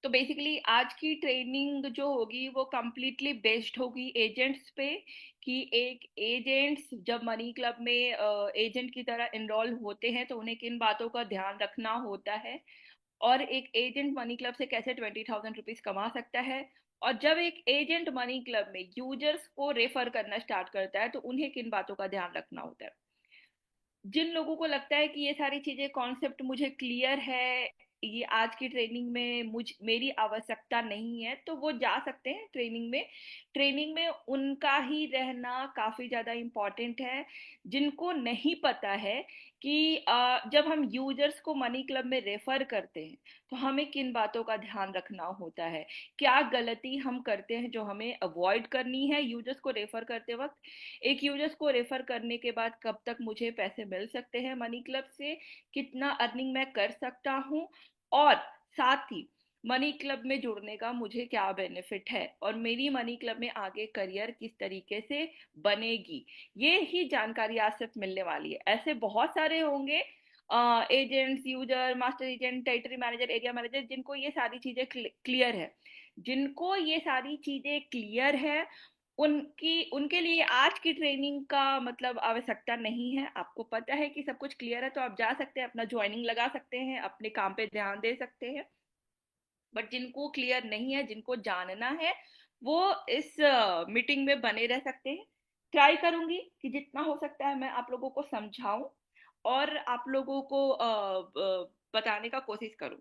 तो बेसिकली आज की ट्रेनिंग जो होगी वो कम्प्लीटली बेस्ड होगी एजेंट्स पे, कि एक एजेंट्स जब मनी क्लब में एजेंट की तरह इनरोल होते हैं तो उन्हें किन बातों का ध्यान रखना होता है, और एक एजेंट मनी क्लब से कैसे 20,000 रुपीज कमा सकता है, और जब एक एजेंट मनी क्लब में यूजर्स को रेफर करना स्टार्ट करता है तो उन्हें किन बातों का ध्यान रखना होता है। जिन लोगों को लगता है कि ये सारी चीजें कॉन्सेप्ट मुझे क्लियर है, ये आज की ट्रेनिंग में मेरी आवश्यकता नहीं है, तो वो जा सकते हैं ट्रेनिंग में। ट्रेनिंग में उनका ही रहना काफी ज्यादा इम्पोर्टेंट है। जिनको नहीं पता है कि जब हम यूजर्स को मनी क्लब में रेफर करते हैं तो हमें किन बातों का ध्यान रखना होता है, क्या गलती हम करते हैं जो हमें अवॉइड करनी है यूजर्स को रेफर करते वक्त, एक यूजर्स को रेफर करने के बाद कब तक मुझे पैसे मिल सकते हैं मनी क्लब से, कितना अर्निंग मैं कर सकता हूँ, और साथ ही मनी क्लब में जुड़ने का मुझे क्या बेनिफिट है, और मेरी मनी क्लब में आगे करियर किस तरीके से बनेगी। ये ही जानकारी आज सिर्फ मिलने वाली है। ऐसे बहुत सारे होंगे agents, user, master agent, territory manager, area manager, जिनको ये सारी चीजें क्लियर है। जिनको ये सारी चीजें क्लियर है उनकी उनके लिए आज की ट्रेनिंग का मतलब आवश्यकता नहीं है। आपको पता है कि सब कुछ क्लियर है तो आप जा सकते हैं, अपना ज्वाइनिंग लगा सकते हैं, अपने काम पे ध्यान दे सकते हैं। बट जिनको क्लियर नहीं है, जिनको जानना है, वो इस मीटिंग में बने रह सकते हैं। ट्राई करूंगी कि जितना हो सकता है मैं आप लोगों को समझाऊं और आप लोगों को बताने का कोशिश करूं।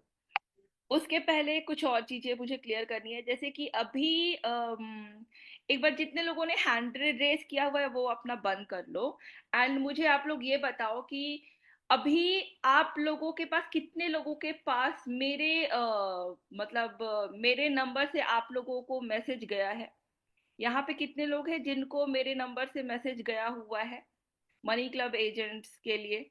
उसके पहले कुछ और चीजें मुझे क्लियर करनी है, जैसे कि अभी एक बार जितने लोगों ने हैंड रेस किया हुआ है वो अपना बंद कर लो। एंड मुझे आप लोग ये बताओ कि अभी आप लोगों के पास, कितने लोगों के पास मेरे मतलब मेरे नंबर से आप लोगों को मैसेज गया है। यहाँ पे कितने लोग हैं जिनको मेरे नंबर से मैसेज गया हुआ है मनी क्लब एजेंट्स के लिए।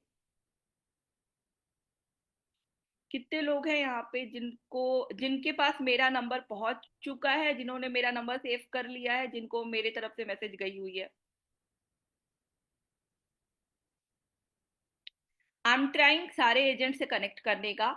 कितने लोग हैं यहाँ पे जिनको, जिनके पास मेरा नंबर पहुंच चुका है, जिन्होंने मेरा नंबर सेव कर लिया है, जिनको मेरे तरफ से मैसेज गई हुई है। आई एम ट्राइंग सारे एजेंट से कनेक्ट करने का।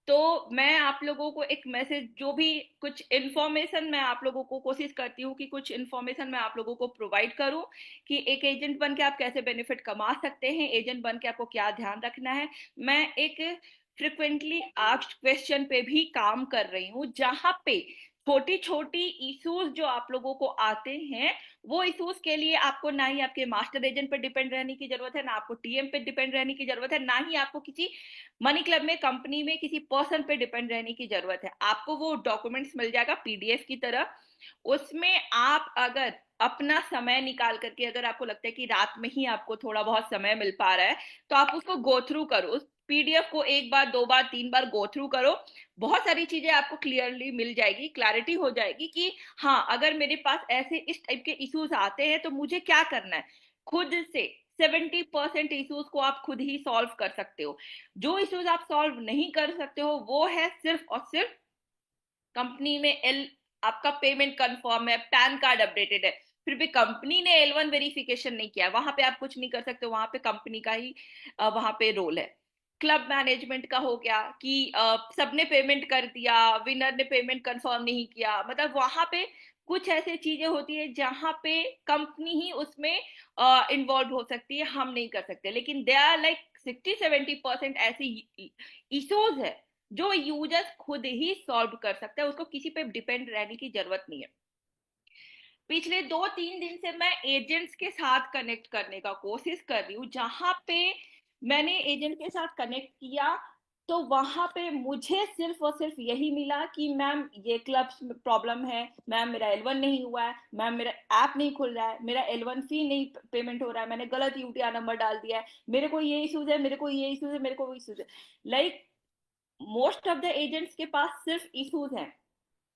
तो मैं आप लोगों को एक मैसेज, जो भी कुछ इन्फॉर्मेशन मैं आप लोगों को कोशिश करती हूँ कि कुछ इन्फॉर्मेशन मैं आप लोगों को प्रोवाइड करूँ, कि एक एजेंट बन के आप कैसे बेनिफिट कमा सकते हैं, एजेंट बन के आपको क्या ध्यान रखना है। मैं एक फ्रिक्वेंटली आस्क्ड क्वेश्चन पे भी काम कर रही हूँ, जहां पे छोटी छोटी इश्यूज जो आप लोगों को आते हैं, वो इश्यूज के लिए आपको ना ही आपके मास्टर एजेंट पे डिपेंड रहने की जरूरत है, ना आपको टीएम पे डिपेंड रहने की जरूरत है, ना ही आपको किसी मनी क्लब में, कंपनी में किसी पर्सन पे डिपेंड रहने की जरूरत है। आपको वो डॉक्यूमेंट्स मिल जाएगा पीडीएफ की तरह। उसमें आप अगर अपना समय निकाल करके, अगर आपको लगता है कि रात में ही आपको थोड़ा बहुत समय मिल पा रहा है, तो आप उसको गो थ्रू करो, उस पीडीएफ को एक बार, दो बार, तीन बार गो थ्रू करो। बहुत सारी चीजें आपको क्लियरली मिल जाएगी, क्लैरिटी हो जाएगी कि हाँ, अगर मेरे पास ऐसे इस टाइप के इश्यूज आते हैं तो मुझे क्या करना है। खुद से 70% इश्यूज को आप खुद ही सॉल्व कर सकते हो। जो इश्यूज आप सॉल्व नहीं कर सकते हो वो है सिर्फ और सिर्फ कंपनी में आपका पेमेंट कंफर्म है, पैन कार्ड अपडेटेड है, फिर भी कंपनी ने L1 वेरिफिकेशन नहीं किया, वहां पे आप कुछ नहीं कर सकते, वहां पे कंपनी का ही वहां पे रोल है। क्लब मैनेजमेंट का हो गया कि सबने पेमेंट कर दिया, विनर ने पेमेंट कंफर्म नहीं किया, मतलब वहां पे कुछ ऐसी चीजें होती है जहां पे कंपनी ही उसमें इन्वॉल्व हो सकती है, हम नहीं कर सकते। लेकिन दे आर लाइक 60-70% ऐसी इश्यूज है जो यूजर्स खुद ही सॉल्व कर सकता है, उसको किसी पे डिपेंड रहने की जरूरत नहीं है। पिछले 2-3 दिन से मैं एजेंट्स के साथ कनेक्ट करने का कोशिश कर रही हूँ, जहां पे मैंने एजेंट के साथ कनेक्ट किया तो वहां पे मुझे सिर्फ और सिर्फ यही मिला कि मैम ये क्लब प्रॉब्लम है, मैम मेरा L1 नहीं हुआ है, मैम मेरा ऐप नहीं खुल रहा है, मेरा L1 फी नहीं पेमेंट हो रहा है, मैंने गलत यूटीआर नंबर डाल दिया है, मेरे को ये इश्यूज है, मेरे को ये इश्यूज है, मेरे को वो इश्यूज है। Like most of the agents के पास सिर्फ इश्यूज हैं।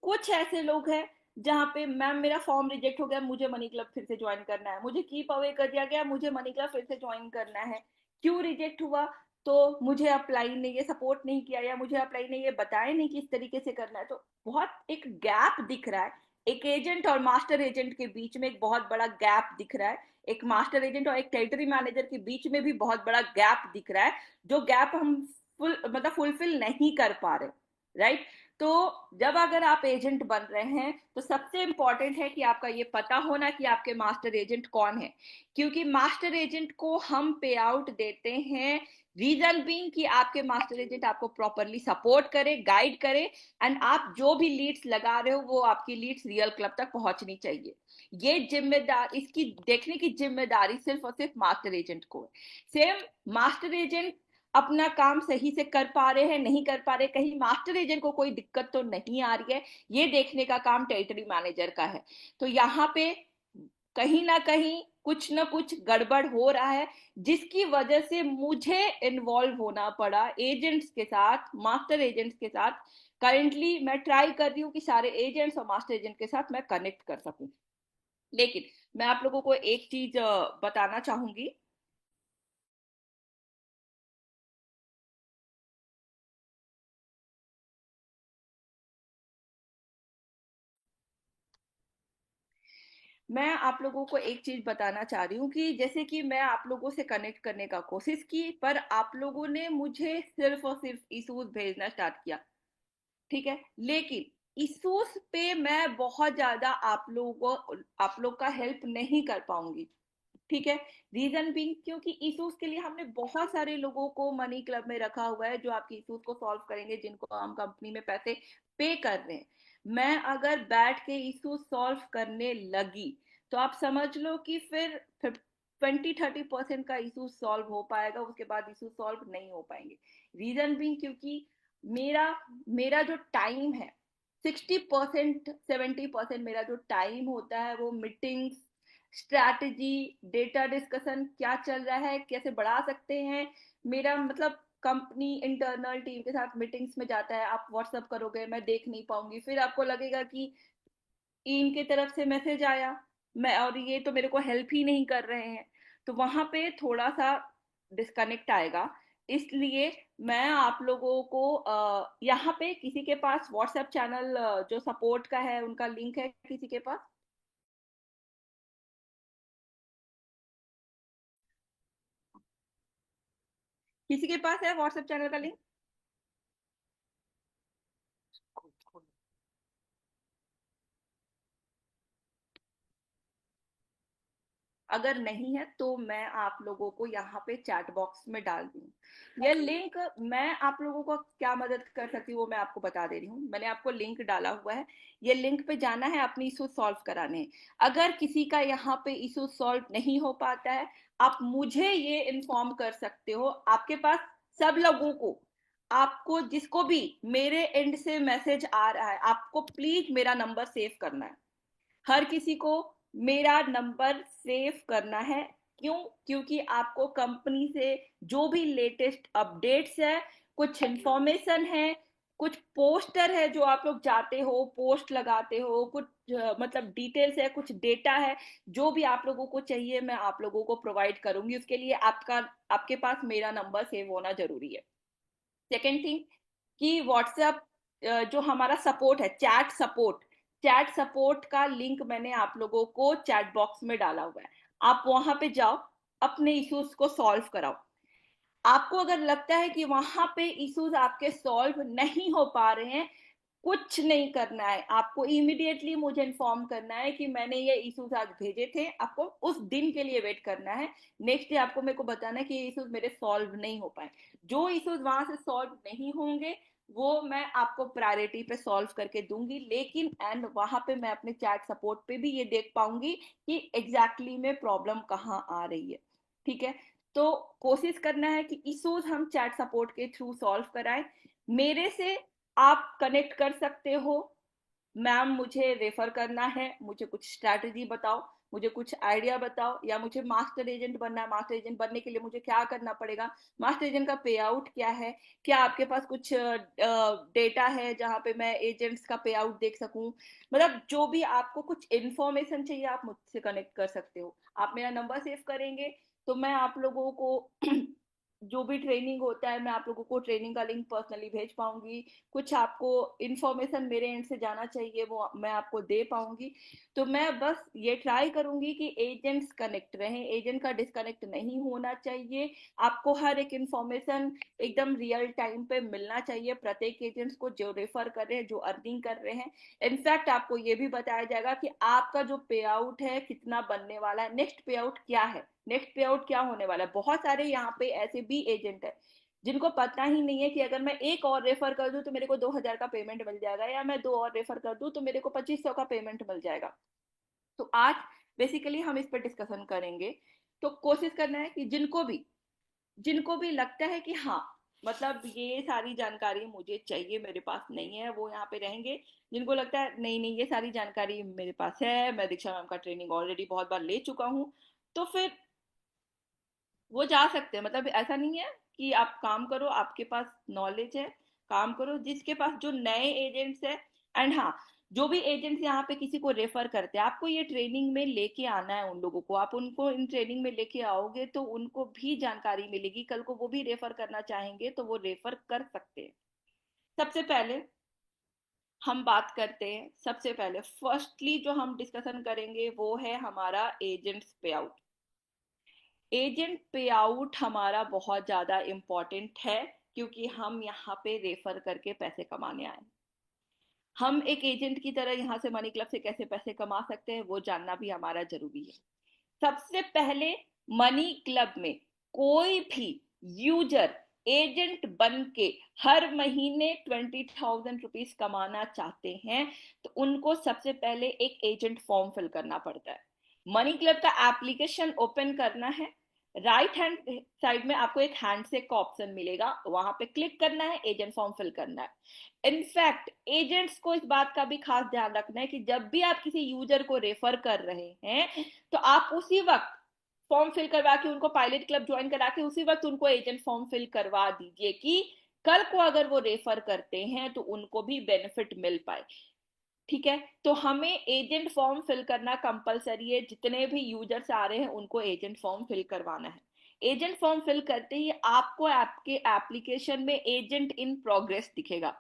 कुछ ऐसे लोग हैं जहाँ पे मैम मेरा फॉर्म रिजेक्ट हो गया, मुझे मनी क्लब फिर से ज्वाइन करना है, मुझे कीप अवे कर दिया गया, मुझे मनी क्लब फिर से ज्वाइन करना है। क्यों रिजेक्ट हुआ? तो मुझे अप्लाई नहीं, ये सपोर्ट नहीं किया, या मुझे अप्लाई नहीं, ये बताया नहीं किस तरीके से करना है। तो बहुत एक गैप दिख रहा है, एक एजेंट और मास्टर एजेंट के बीच में एक बहुत बड़ा गैप दिख रहा है, एक मास्टर एजेंट और एक टेरिटरी मैनेजर के बीच में भी बहुत बड़ा गैप दिख रहा है, जो गैप हम फुलफिल नहीं कर पा रहे। राइट? तो जब अगर आप एजेंट बन रहे हैं तो सबसे इंपॉर्टेंट है कि आपका ये पता होना कि आपके मास्टर एजेंट कौन है, क्योंकि मास्टर एजेंट को हम पे आउट देते हैं रीजन बीइंग कि आपके मास्टर एजेंट आपको प्रॉपरली सपोर्ट करे, गाइड करे, एंड आप जो भी लीड्स लगा रहे हो वो आपकी लीड्स रियल क्लब तक पहुंचनी चाहिए। ये जिम्मेदार, इसकी देखने की जिम्मेदारी सिर्फ और सिर्फ मास्टर एजेंट को है। सेम मास्टर एजेंट अपना काम सही से कर पा रहे हैं, नहीं कर पा रहे, कहीं मास्टर एजेंट को कोई दिक्कत तो नहीं आ रही है, ये देखने का काम टेरिटरी मैनेजर का है। तो यहाँ पे कहीं ना कहीं कुछ ना कुछ गड़बड़ हो रहा है, जिसकी वजह से मुझे इन्वॉल्व होना पड़ा एजेंट्स के साथ, मास्टर एजेंट्स के साथ। करेंटली मैं ट्राई कर रही हूँ कि सारे एजेंट्स और मास्टर एजेंट के साथ मैं कनेक्ट कर सकूं। लेकिन मैं आप लोगों को एक चीज बताना चाहूंगी। मैं आप लोगों को एक चीज बताना चाह रही हूँ कि जैसे कि मैं आप लोगों से कनेक्ट करने का कोशिश की, पर आप लोगों ने मुझे सिर्फ और सिर्फ इशूज भेजना स्टार्ट किया। ठीक है, लेकिन इशूज पे मैं बहुत ज्यादा आप लोग का हेल्प नहीं कर पाऊंगी। ठीक है, रीजन बीइंग क्योंकि इश्यूज के लिए हमने बहुत सारे लोगों को मनी क्लब में रखा हुआ है जो आपके इश्यूज को सॉल्व करेंगे, जिनको हम कंपनी में पैसे पे कर रहे हैं। मैं अगर बैठ के इश्यूज सॉल्व करने लगी तो आप समझ लो कि फिर 20-30% का इशू सॉल्व हो पाएगा, उसके बाद इशू सॉल्व नहीं हो पाएंगे। रीजन बीइंग क्योंकि मेरा मेरा जो टाइम है, 60% 70% मेरा जो टाइम होता है वो मीटिंग्स, स्ट्रैटेजी, डेटा डिस्कशन, क्या चल रहा है, कैसे बढ़ा सकते हैं, मेरा मतलब कंपनी इंटरनल टीम के साथ मीटिंग्स में जाता है। आप व्हाट्सअप करोगे, मैं देख नहीं पाऊंगी, फिर आपको लगेगा कि इनके तरफ से मैसेज आया, मैं और ये तो मेरे को हेल्प ही नहीं कर रहे हैं। तो वहां पे थोड़ा सा डिस्कनेक्ट आएगा। इसलिए मैं आप लोगों को यहाँ पे किसी के पास व्हाट्सएप चैनल जो सपोर्ट का है उनका लिंक है किसी के पास? किसी के पास है व्हाट्सएप चैनल का लिंक? अगर नहीं है तो मैं आप लोगों को यहाँ पे चैट बॉक्स में डाल दूँ ये लिंक। मैं आप लोगों को क्या मदद कर सकती हूँ वो मैं आपको बता दे रही हूँ। मैंने आपको लिंक डाला हुआ है, ये लिंक पे जाना है अपनी इशू सॉल्व कराने। अगर किसी का यहाँ पे इशू सॉल्व नहीं हो पाता है, आप मुझे ये इन्फॉर्म कर सकते हो। आपके पास सब लोगों को, आपको जिसको भी मेरे एंड से मैसेज आ रहा है, आपको प्लीज मेरा नंबर सेव करना है। हर किसी को मेरा नंबर सेव करना है। क्यों? क्योंकि आपको कंपनी से जो भी लेटेस्ट अपडेट्स है, कुछ इंफॉर्मेशन है, कुछ पोस्टर है जो आप लोग जाते हो पोस्ट लगाते हो, कुछ मतलब डिटेल्स है, कुछ डेटा है, जो भी आप लोगों को चाहिए मैं आप लोगों को प्रोवाइड करूंगी। उसके लिए आपके पास मेरा नंबर सेव होना जरूरी है। सेकेंड थिंग कि व्हाट्सएप जो हमारा सपोर्ट है, चैट सपोर्ट का लिंक मैंने आप लोगों को चैट बॉक्स में डाला हुआ है। आप वहां पे जाओ, अपने इश्यूज को सॉल्व कराओ। आपको अगर लगता है कि वहां पे इश्यूज आपके सॉल्व नहीं हो पा रहे हैं, कुछ नहीं करना है, आपको इमीडिएटली मुझे इन्फॉर्म करना है कि मैंने ये इश्यूज आज भेजे थे। आपको उस दिन के लिए वेट करना है, नेक्स्ट डे आपको मेरे को बताना है कि ये इश्यूज मेरे सॉल्व नहीं हो पाए। जो इश्यूज वहां से सॉल्व नहीं होंगे वो मैं आपको प्रायोरिटी पे सॉल्व करके दूंगी, लेकिन एंड वहां पे मैं अपने चैट सपोर्ट पे भी ये देख पाऊंगी कि एग्जैक्टली exactly में प्रॉब्लम कहाँ आ रही है। ठीक है, तो कोशिश करना है कि इश्यूज हम चैट सपोर्ट के थ्रू सॉल्व कराएं। मेरे से आप कनेक्ट कर सकते हो, मैम मुझे रेफर करना है, मुझे कुछ स्ट्रैटेजी बताओ, मुझे कुछ आइडिया बताओ, या मुझे मास्टर एजेंट बनना है, मास्टर एजेंट बनने के लिए मुझे क्या करना पड़ेगा, मास्टर एजेंट का पे आउट क्या है, क्या आपके पास कुछ डेटा है जहाँ पे मैं एजेंट्स का पे आउट देख सकूं। मतलब जो भी आपको कुछ इन्फॉर्मेशन चाहिए आप मुझसे कनेक्ट कर सकते हो। आप मेरा नंबर सेव करेंगे तो मैं आप लोगों को जो भी ट्रेनिंग होता है मैं आप लोगों को ट्रेनिंग का लिंक पर्सनली भेज पाऊंगी। कुछ आपको इन्फॉर्मेशन मेरे एंड से जाना चाहिए वो मैं आपको दे पाऊंगी। तो मैं बस ये ट्राई करूंगी कि एजेंट्स कनेक्ट रहें, एजेंट का डिस्कनेक्ट नहीं होना चाहिए। आपको हर एक इन्फॉर्मेशन एकदम रियल टाइम पे मिलना चाहिए प्रत्येक एजेंट्स को, जो रेफर कर रहे हैं, जो अर्निंग कर रहे हैं। इनफैक्ट आपको ये भी बताया जाएगा कि आपका जो पे आउट है कितना बनने वाला है, नेक्स्ट पे आउट क्या है, नेक्स्ट पे आउट क्या होने वाला है। बहुत सारे यहाँ पे ऐसे भी एजेंट है जिनको पता ही नहीं है कि अगर मैं एक और रेफर कर दूं तो मेरे को 2,000 का पेमेंट मिल जाएगा, या मैं दो और रेफर कर दूं तो मेरे को 2500 का पेमेंट मिल जाएगा। तो आज बेसिकली हम इस पर डिस्कशन करेंगे। तो कोशिश करना है कि जिनको भी लगता है कि हाँ मतलब ये सारी जानकारी मुझे चाहिए, मेरे पास नहीं है, वो यहाँ पे रहेंगे। जिनको लगता है नहीं नहीं ये सारी जानकारी मेरे पास है, मैं दीक्षा मैम का ट्रेनिंग ऑलरेडी बहुत बार ले चुका हूँ, तो फिर वो जा सकते हैं। मतलब ऐसा नहीं है कि आप काम करो, आपके पास नॉलेज है, काम करो। जिसके पास जो नए एजेंट्स है, एंड हाँ जो भी एजेंट्स यहाँ पे किसी को रेफर करते हैं, आपको ये ट्रेनिंग में लेके आना है उन लोगों को। आप उनको इन ट्रेनिंग में लेके आओगे तो उनको भी जानकारी मिलेगी, कल को वो भी रेफर करना चाहेंगे तो वो रेफर कर सकते हैं। सबसे पहले हम बात करते हैं, सबसे पहले फर्स्टली जो हम डिस्कशन करेंगे वो है हमारा एजेंट्स पे आउट। एजेंट पे आउट हमारा बहुत ज़्यादा इम्पॉर्टेंट है, क्योंकि हम यहाँ पे रेफर करके पैसे कमाने आए। हम एक एजेंट की तरह यहाँ से मनी क्लब से कैसे पैसे कमा सकते हैं वो जानना भी हमारा जरूरी है। सबसे पहले मनी क्लब में कोई भी यूजर एजेंट बन के हर महीने 20,000 रुपीज कमाना चाहते हैं तो उनको सबसे पहले एक एजेंट फॉर्म फिल करना पड़ता है। मनी क्लब का एप्लीकेशन ओपन करना है, राइट हैंड साइड में आपको एक हैंडशेक का ऑप्शन मिलेगा, वहां पे क्लिक करना है, एजेंट फॉर्म फिल करना है। इनफैक्ट एजेंट्स को इस बात का भी खास ध्यान रखना है कि जब भी आप किसी यूजर को रेफर कर रहे हैं तो आप उसी वक्त फॉर्म फिल करवा के उनको पायलट क्लब ज्वाइन करा के उसी वक्त उनको एजेंट फॉर्म फिल करवा दीजिए कि कल को अगर वो रेफर करते हैं तो उनको भी बेनिफिट मिल पाए। ठीक है, तो हमें एजेंट फॉर्म फिल करना कंपलसरी है। जितने भी यूजर्स आ रहे हैं उनको एजेंट फॉर्म फिल करवाना है। एजेंट फॉर्म फिल करते ही आपको आपके एप्लीकेशन में एजेंट इन प्रोग्रेस दिखेगा।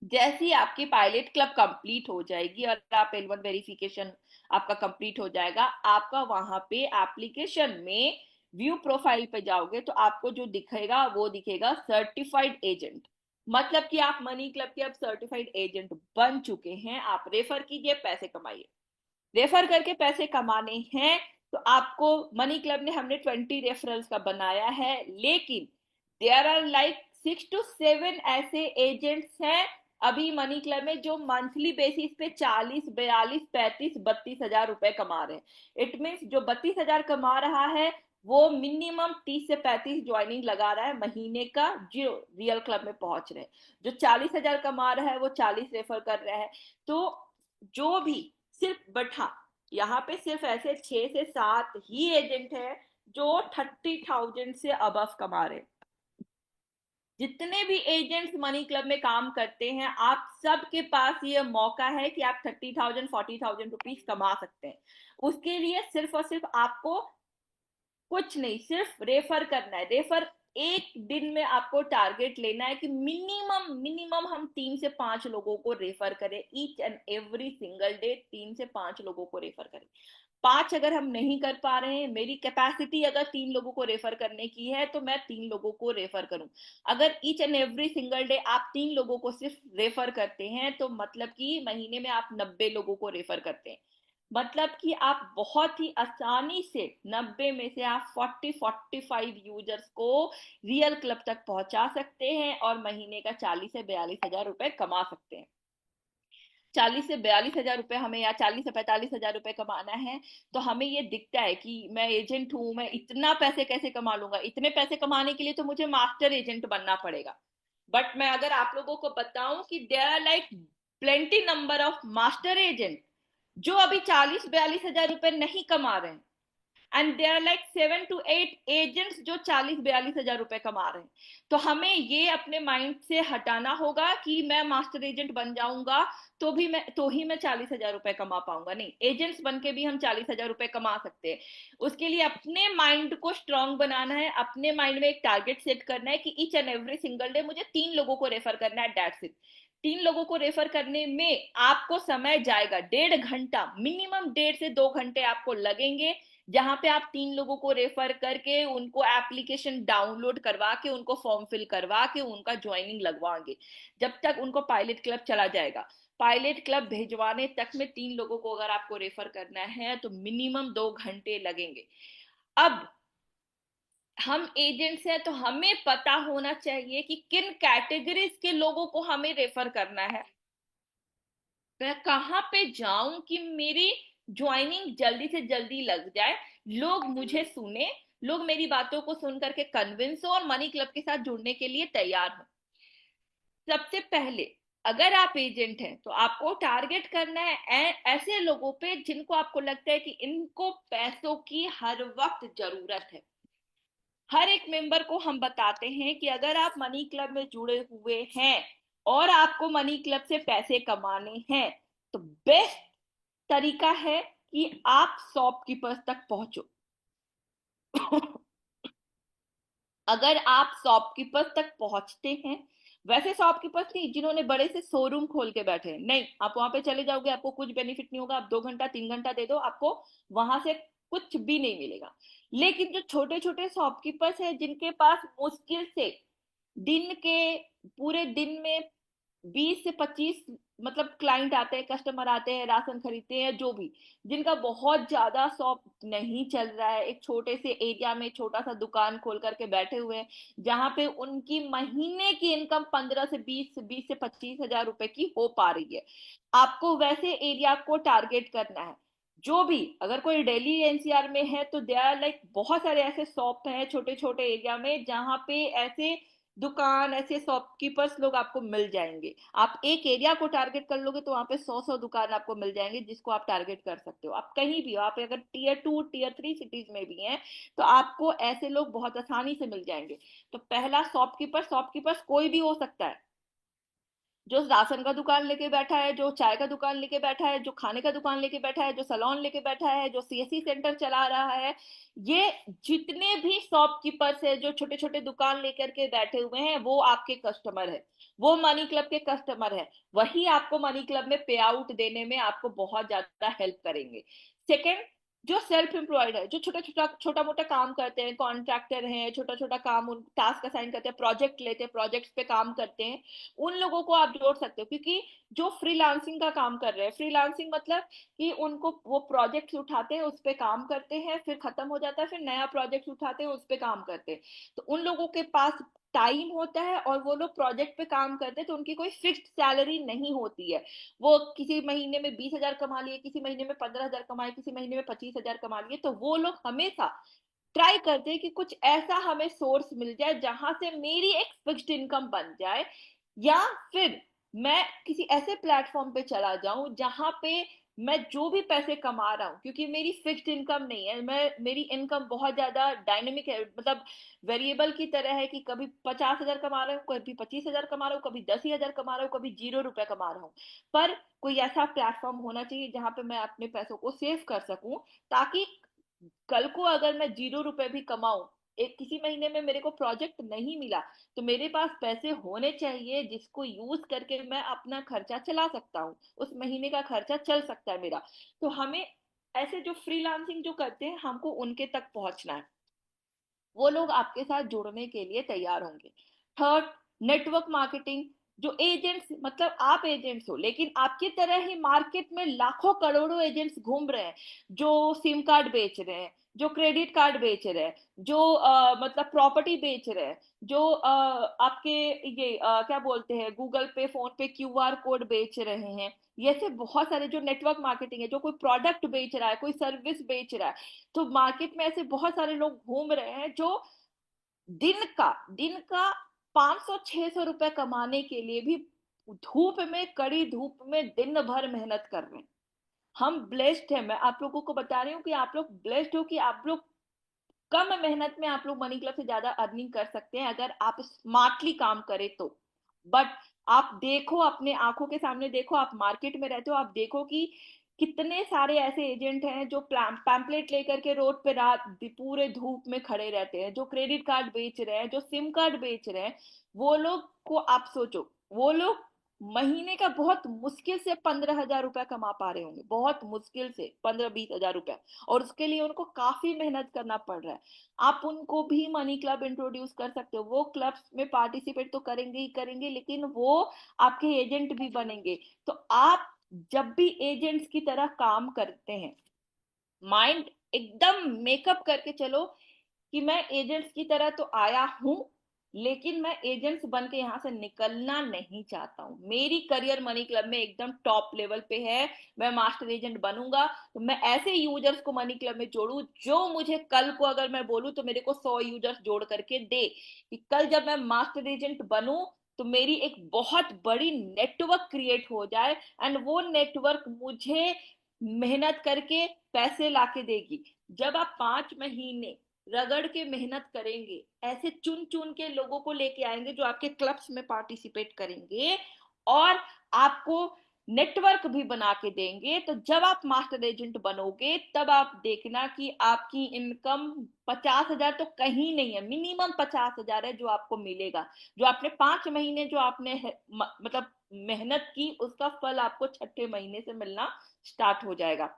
जैसे ही आपकी पायलट क्लब कंप्लीट हो जाएगी और आप L1 वेरिफिकेशन आपका कंप्लीट हो जाएगा, आपका वहां पे एप्लीकेशन में व्यू प्रोफाइल पे जाओगे तो आपको जो दिखेगा वो दिखेगा सर्टिफाइड एजेंट। मतलब कि आप मनी क्लब के अब सर्टिफाइड एजेंट बन चुके हैं। आप रेफर कीजिए, पैसे कमाइए। रेफर करके पैसे कमाने हैं तो आपको मनी क्लब ने हमने 20 रेफरल्स का बनाया है, लेकिन देयर आर लाइक 6 to 7 ऐसे एजेंट्स हैं अभी मनी क्लब में जो मंथली बेसिस पे 40, 42, 35, 32 हजार रुपए कमा रहे हैं। इट मीन्स जो 32 हजार कमा रहा है वो मिनिमम 30 से 35 ज्वाइनिंग लगा रहा है महीने का, जो रियल क्लब में पहुंच रहे हैं। जो 40 हजार कमा रहा है वो 40 रेफर कर रहा है। तो जो भी सिर्फ बैठा यहाँ पे सिर्फ ऐसे 6 से 7 ही एजेंट है जो 30,000 से अबव कमा रहे। जितने भी एजेंट्स मनी क्लब में काम करते हैं आप सबके पास ये मौका है कि आप 30,000 40,000 रुपीज कमा सकते हैं। उसके लिए सिर्फ और सिर्फ आपको कुछ नहीं, सिर्फ रेफर करना है। रेफर एक दिन में आपको टारगेट लेना है कि मिनिमम मिनिमम हम 3 से 5 लोगों को रेफर करें, each and every single day 3 से 5 लोगों को रेफर करें। 5 अगर हम नहीं कर पा रहे हैं, मेरी कैपेसिटी अगर 3 लोगों को रेफर करने की है तो मैं 3 लोगों को रेफर करूं। अगर each and every single day आप 3 लोगों को सिर्फ रेफर करते हैं तो मतलब कि महीने में आप 90 लोगों को रेफर करते हैं। मतलब कि आप बहुत ही आसानी से 90 में से आप 40 45 यूजर्स को रियल क्लब तक पहुंचा सकते हैं और महीने का 40 से 42 हजार रुपए कमा सकते हैं। 40 से 42 हजार रुपए हमें या 40 से 45 हजार रुपए कमाना है तो हमें ये दिखता है कि मैं एजेंट हूं, मैं इतना पैसे कैसे कमा लूंगा। इतने पैसे कमाने के लिए तो मुझे मास्टर एजेंट बनना पड़ेगा। बट मैं अगर आप लोगों को बताऊं कि there are like plenty number of master agent जो अभी 40 42 हजार रुपए नहीं कमा रहे हैं। And they are like 7 to 8 agents जो 40-42 हजार रुपए कमा रहे हैं। तो हमें ये अपने माइंड से हटाना होगा कि मैं मास्टर एजेंट बन जाऊंगा तो ही मैं 40 हजार रुपए कमा पाऊंगा। नहीं, एजेंट्स बन के भी हम 40 हजार रुपए कमा सकते हैं। उसके लिए अपने माइंड को स्ट्रांग बनाना है, अपने माइंड में एक टारगेट सेट करना है कि each and every single day मुझे 3 लोगों को रेफर करना है, दैट्स इट। 3 लोगों को रेफर करने में आपको समय जाएगा 1.5 घंटा, मिनिमम 1.5 से 2 घंटे आपको लगेंगे, जहां पे आप 3 लोगों को रेफर करके उनको एप्लीकेशन डाउनलोड करवा के उनको फॉर्म फिल करवा के उनका ज्वाइनिंग लगवाएंगे। जब तक उनको पायलट क्लब चला जाएगा, पायलट क्लब भेजवाने तक में 3 लोगों को अगर आपको रेफर करना है तो मिनिमम 2 घंटे लगेंगे। अब हम एजेंट्स हैं तो हमें पता होना चाहिए कि किन कैटेगरीज के लोगों को हमें रेफर करना है, मैं कहाँ पे जाऊं कि मेरी ज्वाइनिंग जल्दी से जल्दी लग जाए, लोग मुझे सुने, लोग मेरी बातों को सुन करके कन्विंस हो और मनी क्लब के साथ जुड़ने के लिए तैयार हो। सबसे पहले अगर आप एजेंट हैं तो आपको टारगेट करना है ऐसे लोगों पे जिनको आपको लगता है कि इनको पैसों की हर वक्त जरूरत है। हर एक मेंबर को हम बताते हैं कि अगर आप मनी क्लब में जुड़े हुए हैं और आपको मनी क्लब से पैसे कमाने हैं तो बेस्ट तरीका है कि आप शॉपकीपर्स तक पहुंचो। अगर आप शॉपकीपर्स तक पहुंचते हैं, वैसे शॉपकीपर्स नहीं जिन्होंने बड़े से शोरूम खोल के बैठे हैं, नहीं, आप वहां पे चले जाओगे आपको कुछ बेनिफिट नहीं होगा, आप 2 घंटा 3 घंटा दे दो आपको वहां से कुछ भी नहीं मिलेगा। लेकिन जो छोटे छोटे शॉपकीपर्स हैं जिनके पास मुश्किल से दिन के पूरे दिन में 20 से 25 मतलब क्लाइंट आते हैं, कस्टमर आते हैं, राशन खरीदते हैं, जो भी, जिनका बहुत ज्यादा शॉप नहीं चल रहा है, एक छोटे से एरिया में छोटा सा दुकान खोल करके बैठे हुए हैं जहां पे उनकी महीने की इनकम 15 से 20 से 25 हजार रुपए की हो पा रही है, आपको वैसे एरिया को टारगेट करना है। जो भी, अगर कोई दिल्ली एनसीआर में है तो दे आर लाइक बहुत सारे ऐसे शॉप हैं छोटे छोटे एरिया में जहां पे ऐसे दुकान, ऐसे शॉपकीपर्स लोग आपको मिल जाएंगे। आप एक एरिया को टारगेट कर लोगे तो वहां पे 100 दुकान आपको मिल जाएंगे जिसको आप टारगेट कर सकते हो। आप कहीं भी हो, आप अगर Tier 2 Tier 3 सिटीज में भी हैं तो आपको ऐसे लोग बहुत आसानी से मिल जाएंगे। तो पहला शॉपकीपर्स कोई भी हो सकता है, जो राशन का दुकान लेके बैठा है, जो चाय का दुकान लेके बैठा है, जो खाने का दुकान लेके बैठा है, जो सलोन लेके बैठा है, जो सीएससी सेंटर चला रहा है, ये जितने भी शॉपकीपर्स है जो छोटे छोटे दुकान लेकर के बैठे हुए हैं वो आपके कस्टमर है, वो मनी क्लब के कस्टमर है। वही आपको मनी क्लब में पे आउट देने में आपको बहुत ज्यादा हेल्प करेंगे। सेकेंड, जो सेल्फ एम्प्लॉयड है, जो छोटा मोटा काम करते हैं, कॉन्ट्रैक्टर हैं, छोटा छोटा काम उन टास्क असाइन करते हैं, प्रोजेक्ट लेते हैं, प्रोजेक्ट्स पे काम करते हैं, उन लोगों को आप जोड़ सकते हो। क्योंकि जो फ्रीलांसिंग का काम कर रहे हैं, फ्रीलांसिंग मतलब कि उनको वो प्रोजेक्ट्स उठाते हैं, उस पे काम करते हैं, फिर खत्म हो जाता है, फिर नया प्रोजेक्ट उठाते हैं, उस पे काम करते हैं। तो उन लोगों के पास टाइम होता है और वो लोग प्रोजेक्ट पे काम करते हैं तो उनकी कोई फिक्स्ड सैलरी नहीं होती है। वो किसी महीने में 20 हजार कमा लिए, किसी महीने में 15 हजार कमाए, किसी महीने में 25 हजार कमा लिए, तो वो लोग हमेशा ट्राई करते हैं कि कुछ ऐसा हमें सोर्स मिल जाए जहां से मेरी एक फिक्स्ड इनकम बन जाए, या फिर मैं किसी ऐसे प्लेटफॉर्म पे चला जाऊं जहां पे मैं जो भी पैसे कमा रहा हूं, क्योंकि मेरी फिक्स्ड इनकम नहीं है, मेरी इनकम बहुत ज्यादा डायनेमिक है, मतलब वेरिएबल की तरह है कि कभी 50 हजार कमा रहा हूँ, कभी 25 हजार कमा रहा हूँ, कभी 10 हजार कमा रहा हूँ, कभी 0 रुपए कमा रहा हूँ। पर कोई ऐसा प्लेटफॉर्म होना चाहिए जहां पे मैं अपने पैसों को सेव कर सकूं, ताकि कल को अगर मैं 0 रुपए भी कमाऊं, एक किसी महीने में मेरे को प्रोजेक्ट नहीं मिला, तो मेरे पास पैसे होने चाहिए जिसको यूज करके मैं अपना खर्चा चला सकता हूँ, उस महीने का खर्चा चल सकता है मेरा। तो हमें ऐसे जो फ्रीलांसिंग जो करते हैं हमको उनके तक पहुंचना है, वो लोग आपके साथ जुड़ने के लिए तैयार होंगे। Third, network marketing. जो एजेंट्स, मतलब आप एजेंट्स हो लेकिन आपकी तरह ही मार्केट में लाखों करोड़ों एजेंट्स घूम रहे हैं, जो सिम कार्ड बेच रहे हैं, जो क्रेडिट कार्ड बेच रहे हैं, जो मतलब प्रॉपर्टी बेच रहे हैं, जो आपके ये क्या बोलते हैं, गूगल पे फोन पे क्यूआर कोड बेच रहे हैं। ये ऐसे बहुत सारे जो नेटवर्क मार्केटिंग है, जो कोई प्रोडक्ट बेच रहा है, कोई सर्विस बेच रहा है, तो मार्केट में ऐसे बहुत सारे लोग घूम रहे हैं जो दिन का 500 600 रुपए कमाने के लिए भी धूप में, कड़ी धूप में दिन भर मेहनत कर रहे हैं। हम ब्लेस्ड हैं, मैं आप लोगों को बता रही हूँ कि आप लोग ब्लेस्ड हो कि आप लोग कम मेहनत में आप लोग मनी क्लब से ज्यादा अर्निंग कर सकते हैं अगर आप स्मार्टली काम करें तो। बट आप देखो, अपने आंखों के सामने देखो, आप मार्केट में रहते हो, आप देखो कि कितने सारे ऐसे एजेंट हैं जो पैम्पलेट लेकर के रोड पे रात पूरे धूप में खड़े रहते हैं, जो क्रेडिट कार्ड बेच रहे हैं, जो सिम कार्ड बेच रहे हैं। वो लोग को आप सोचो, वो लोग महीने का बहुत मुश्किल से 15,000 रुपया कमा पा रहे होंगे, बहुत मुश्किल से 15-20 हजार रुपया, और उसके लिए उनको काफी मेहनत करना पड़ रहा है। आप उनको भी मनी क्लब इंट्रोड्यूस कर सकते हो, वो क्लब्स में पार्टिसिपेट तो करेंगे ही करेंगे, लेकिन वो आपके एजेंट भी बनेंगे। तो आप जब भी एजेंट्स की तरह काम करते हैं, माइंड एकदम मेकअप करके चलो कि मैं एजेंट्स की तरह तो आया हूं, लेकिन मैं एजेंट्स बन के यहां से निकलना नहीं चाहता हूं। मेरी करियर मनी क्लब में एकदम टॉप लेवल पे है। मैं मास्टर एजेंट बनूंगा तो मैं ऐसे यूजर्स को मनी क्लब में जोड़ू जो मुझे कल को अगर मैं बोलूं तो मेरे को 100 यूजर्स जोड़ करके दे, कि कल जब मैं मास्टर एजेंट बनूं तो मेरी एक बहुत बड़ी नेटवर्क क्रिएट हो जाए, एंड वो नेटवर्क मुझे मेहनत करके पैसे लाके देगी। जब आप 5 महीने रगड़ के मेहनत करेंगे, ऐसे चुन चुन के लोगों को लेके आएंगे जो आपके क्लब्स में पार्टिसिपेट करेंगे और आपको नेटवर्क भी बना के देंगे, तो जब आप मास्टर एजेंट बनोगे तब आप देखना कि आपकी इनकम 50,000 तो कहीं नहीं है, मिनिमम 50,000 है जो आपको मिलेगा। जो आपने 5 महीने जो आपने मतलब मेहनत की, उसका फल आपको छठे महीने से मिलना स्टार्ट हो जाएगा।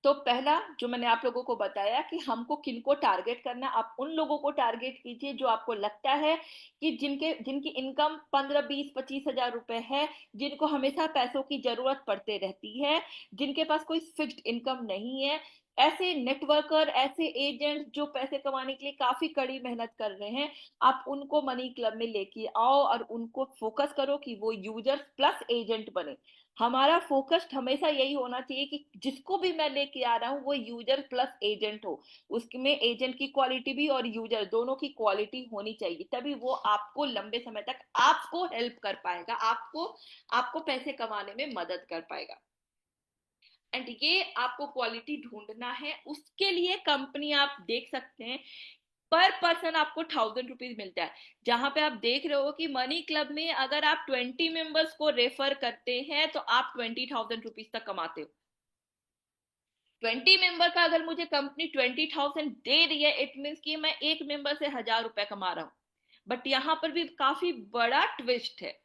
तो पहला जो मैंने आप लोगों को बताया कि हमको किनको टारगेट करना, आप उन लोगों को टारगेट कीजिए जो आपको लगता है कि जिनके जिनकी इनकम 15-20-25 हजार रुपए है, जिनको हमेशा पैसों की जरूरत पड़ते रहती है, जिनके पास कोई फिक्स्ड इनकम नहीं है। ऐसे नेटवर्कर, ऐसे एजेंट जो पैसे कमाने के लिए काफी कड़ी मेहनत कर रहे हैं, आप उनको मनी क्लब में लेके आओ और उनको फोकस करो कि वो यूजर्स प्लस एजेंट बने। हमारा फोकस हमेशा यही होना चाहिए कि जिसको भी मैं लेके आ रहा हूँ वो यूजर प्लस एजेंट हो, उसमें एजेंट की क्वालिटी भी और यूजर दोनों की क्वालिटी होनी चाहिए, तभी वो आपको लंबे समय तक आपको हेल्प कर पाएगा, आपको आपको पैसे कमाने में मदद कर पाएगा। एंड ये आपको क्वालिटी ढूंढना है, उसके लिए कंपनी आप देख सकते हैं, पर पर्सन आपको 1,000 रुपीज मिलता है। जहां पे आप देख रहे हो कि मनी क्लब में अगर आप 20 मेंबर्स को रेफर करते हैं तो आप 20,000 रुपीज तक कमाते हो। 20 मेंबर का अगर मुझे कंपनी 20,000 दे रही है, इट मीन्स कि मैं एक मेंबर से 1,000 रुपए कमा रहा हूं। बट यहां पर भी काफी बड़ा ट्विस्ट है।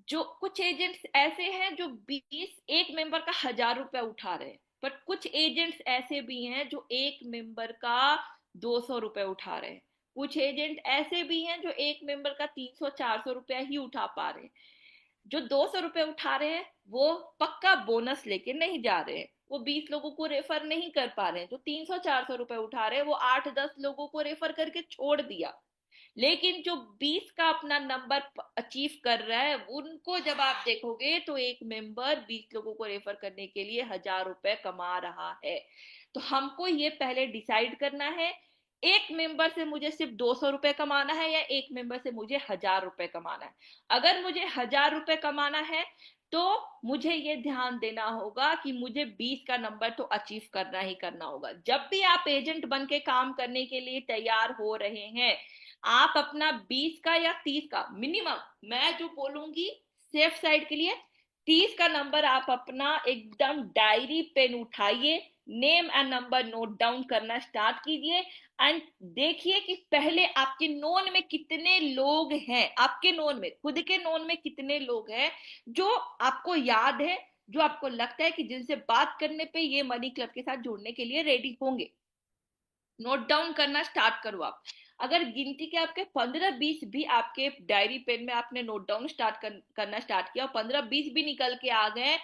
जो कुछ एजेंट्स ऐसे हैं जो 21 मेंबर का 1,000 रुपया उठा रहे हैं, पर कुछ एजेंट्स ऐसे भी हैं जो एक मेंबर का 200 रुपये उठा रहे हैं। कुछ एजेंट ऐसे भी हैं जो एक मेंबर का 300-400 रुपया ही उठा पा रहे हैं। जो 200 रुपये उठा रहे हैं वो पक्का बोनस लेके नहीं जा रहे हैं, वो 20 लोगों को रेफर नहीं कर पा रहे हैं। जो 300-400 रुपये उठा रहे हैं वो 8-10 लोगों को रेफर करके छोड़ दिया। लेकिन जो 20 का अपना नंबर अचीव कर रहा है, उनको जब आप देखोगे तो एक मेंबर 20 लोगों को रेफर करने के लिए 1,000 रुपए कमा रहा है। तो हमको ये पहले डिसाइड करना है, एक मेंबर से मुझे सिर्फ 200 रुपए कमाना है या एक मेंबर से मुझे 1,000 रुपए कमाना है। अगर मुझे 1,000 रुपए कमाना है तो मुझे ये ध्यान देना होगा कि मुझे 20 का नंबर तो अचीव करना ही करना होगा। जब भी आप एजेंट बन के काम करने के लिए तैयार हो रहे हैं, आप अपना 20 का या 30 का मिनिमम, मैं जो बोलूंगी सेफ साइड के लिए, 30 का नंबर आप अपना एकदम डायरी पेन उठाइए, name and number note down करना स्टार्ट कीजिए। एंड देखिए कि पहले आपके नोन में कितने लोग हैं, आपके नोन में, खुद के नोन में कितने लोग हैं जो आपको याद है, जो आपको लगता है कि जिनसे बात करने पे ये मनी क्लब के साथ जुड़ने के लिए रेडी होंगे। नोट डाउन करना स्टार्ट करो आप। अगर गिनती के आपके 15-20 भी आपके डायरी पेन में आपने नोट डाउन करना स्टार्ट किया और 15-20 भी निकल के आ गए,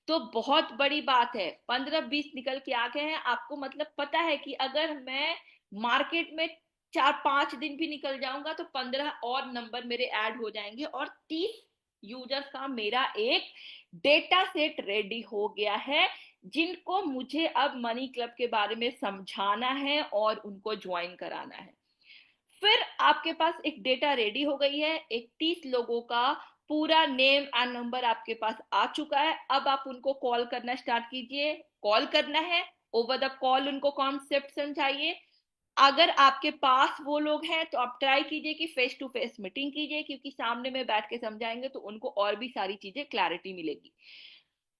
तो बहुत बड़ी बात है। 15-20 निकल के आ गए हैं, आपको मतलब पता है कि अगर मैं मार्केट में 4-5 दिन भी निकल जाऊंगा तो 15 और नंबर मेरे ऐड हो जाएंगे और 30 यूजर्स का मेरा एक डेटा सेट रेडी हो गया है, जिनको मुझे अब मनी क्लब के बारे में समझाना है और उनको ज्वाइन कराना है। फिर आपके पास एक डेटा रेडी हो गई है, एक 30 लोगों का पूरा नेम एंड नंबर आपके पास आ चुका है। अब आप उनको कॉल करना स्टार्ट कीजिए। कॉल करना है, ओवर द कॉल उनको कॉन्सेप्ट समझाइए। अगर आपके पास वो लोग हैं तो आप ट्राई कीजिए कि फेस टू फेस मीटिंग कीजिए, क्योंकि सामने में बैठ के समझाएंगे तो उनको और भी सारी चीजें क्लैरिटी मिलेगी।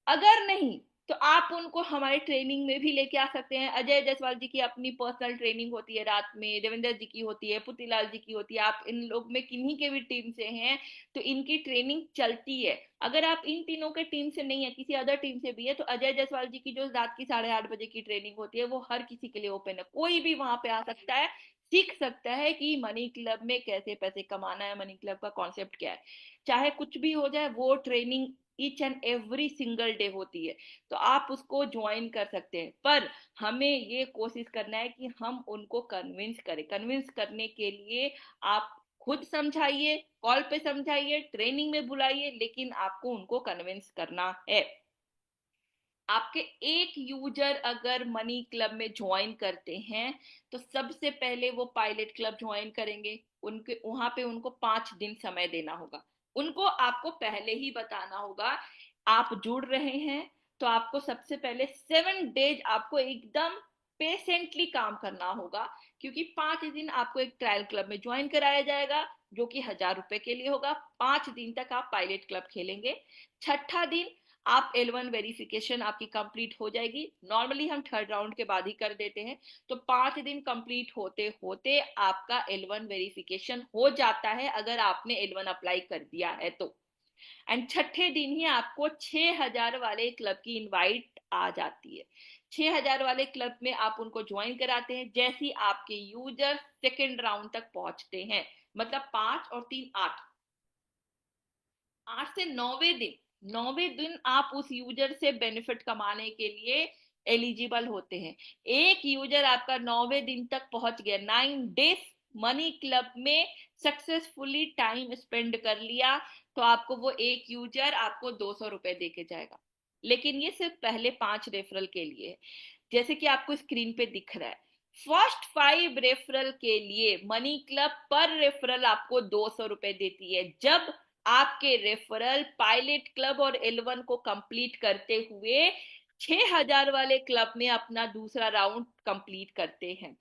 अगर नहीं तो आप उनको हमारे ट्रेनिंग में भी लेके आ सकते हैं। अजय जायसवाल जी की अपनी पर्सनल ट्रेनिंग होती है रात में, देवेंद्र जी की होती है, पुतीलाल जी की होती है। आप इन लोग में किन्हीं के भी टीम से हैं तो इनकी ट्रेनिंग चलती है। अगर आप इन तीनों के टीम से नहीं है, किसी अदर टीम से भी है, तो अजय जायसवाल जी की जो रात की 8:30 बजे की ट्रेनिंग होती है वो हर किसी के लिए ओपन है। कोई भी वहां पे आ सकता है, सीख सकता है कि मनी क्लब में कैसे पैसे कमाना है, मनी क्लब का कॉन्सेप्ट क्या है। चाहे कुछ भी हो जाए, वो training each and every single day होती है, तो आप उसको ज्वाइन कर सकते हैं। पर हमें ये कोशिश करना है कि हम उनको कन्विंस करें। कन्विंस करने के लिए आप खुद समझाइए, कॉल पे समझाइए, ट्रेनिंग में बुलाइए, लेकिन आपको उनको कन्विंस करना है। आपके एक यूजर अगर मनी क्लब में ज्वाइन करते हैं तो सबसे पहले वो पायलट क्लब ज्वाइन करेंगे। उनके वहां पे उनको 5 दिन समय देना होगा। उनको आपको पहले ही बताना होगा आप जुड़ रहे हैं, तो आपको सबसे पहले 7 डेज आपको एकदम पेशेंटली काम करना होगा, क्योंकि 5 दिन आपको एक ट्रायल क्लब में ज्वाइन कराया जाएगा जो कि 1,000 रुपए के लिए होगा। 5 दिन तक आप पायलट क्लब खेलेंगे। छठा दिन आप L1 वेरिफिकेशन आपकी कंप्लीट हो जाएगी। नॉर्मली हम थर्ड राउंड के बाद ही कर देते हैं, तो 5 दिन कंप्लीट होते होते आपका L1 वेरिफिकेशन हो जाता है, अगर आपने L1 अप्लाई कर दिया है तो। एंड छठे दिन ही आपको 6,000 वाले क्लब की इनवाइट आ जाती है। 6,000 वाले क्लब में आप उनको ज्वाइन कराते हैं। जैसे ही आपके यूजर सेकेंड राउंड तक पहुंचते हैं, मतलब 5 और 3 8, 8 से 9वें दिन, 9वें दिन आप उस यूजर से बेनिफिट कमाने के लिए एलिजिबल होते हैं। एक यूजर आपका 9वें दिन तक पहुंच गया, 9 डेज मनी क्लब में सक्सेसफुली टाइम स्पेंड कर लिया, तो आपको वो एक यूजर आपको 200 रुपए दे के जाएगा। लेकिन ये सिर्फ पहले 5 रेफरल के लिए है। जैसे कि आपको स्क्रीन पे दिख रहा है, फर्स्ट 5 रेफरल के लिए मनी क्लब पर रेफरल आपको 200 रुपए देती है। जब आपके रेफरल पायलट क्लब और L1 को कंप्लीट करते हुए 6,000 वाले क्लब में अपना दूसरा राउंड कंप्लीट करते हैं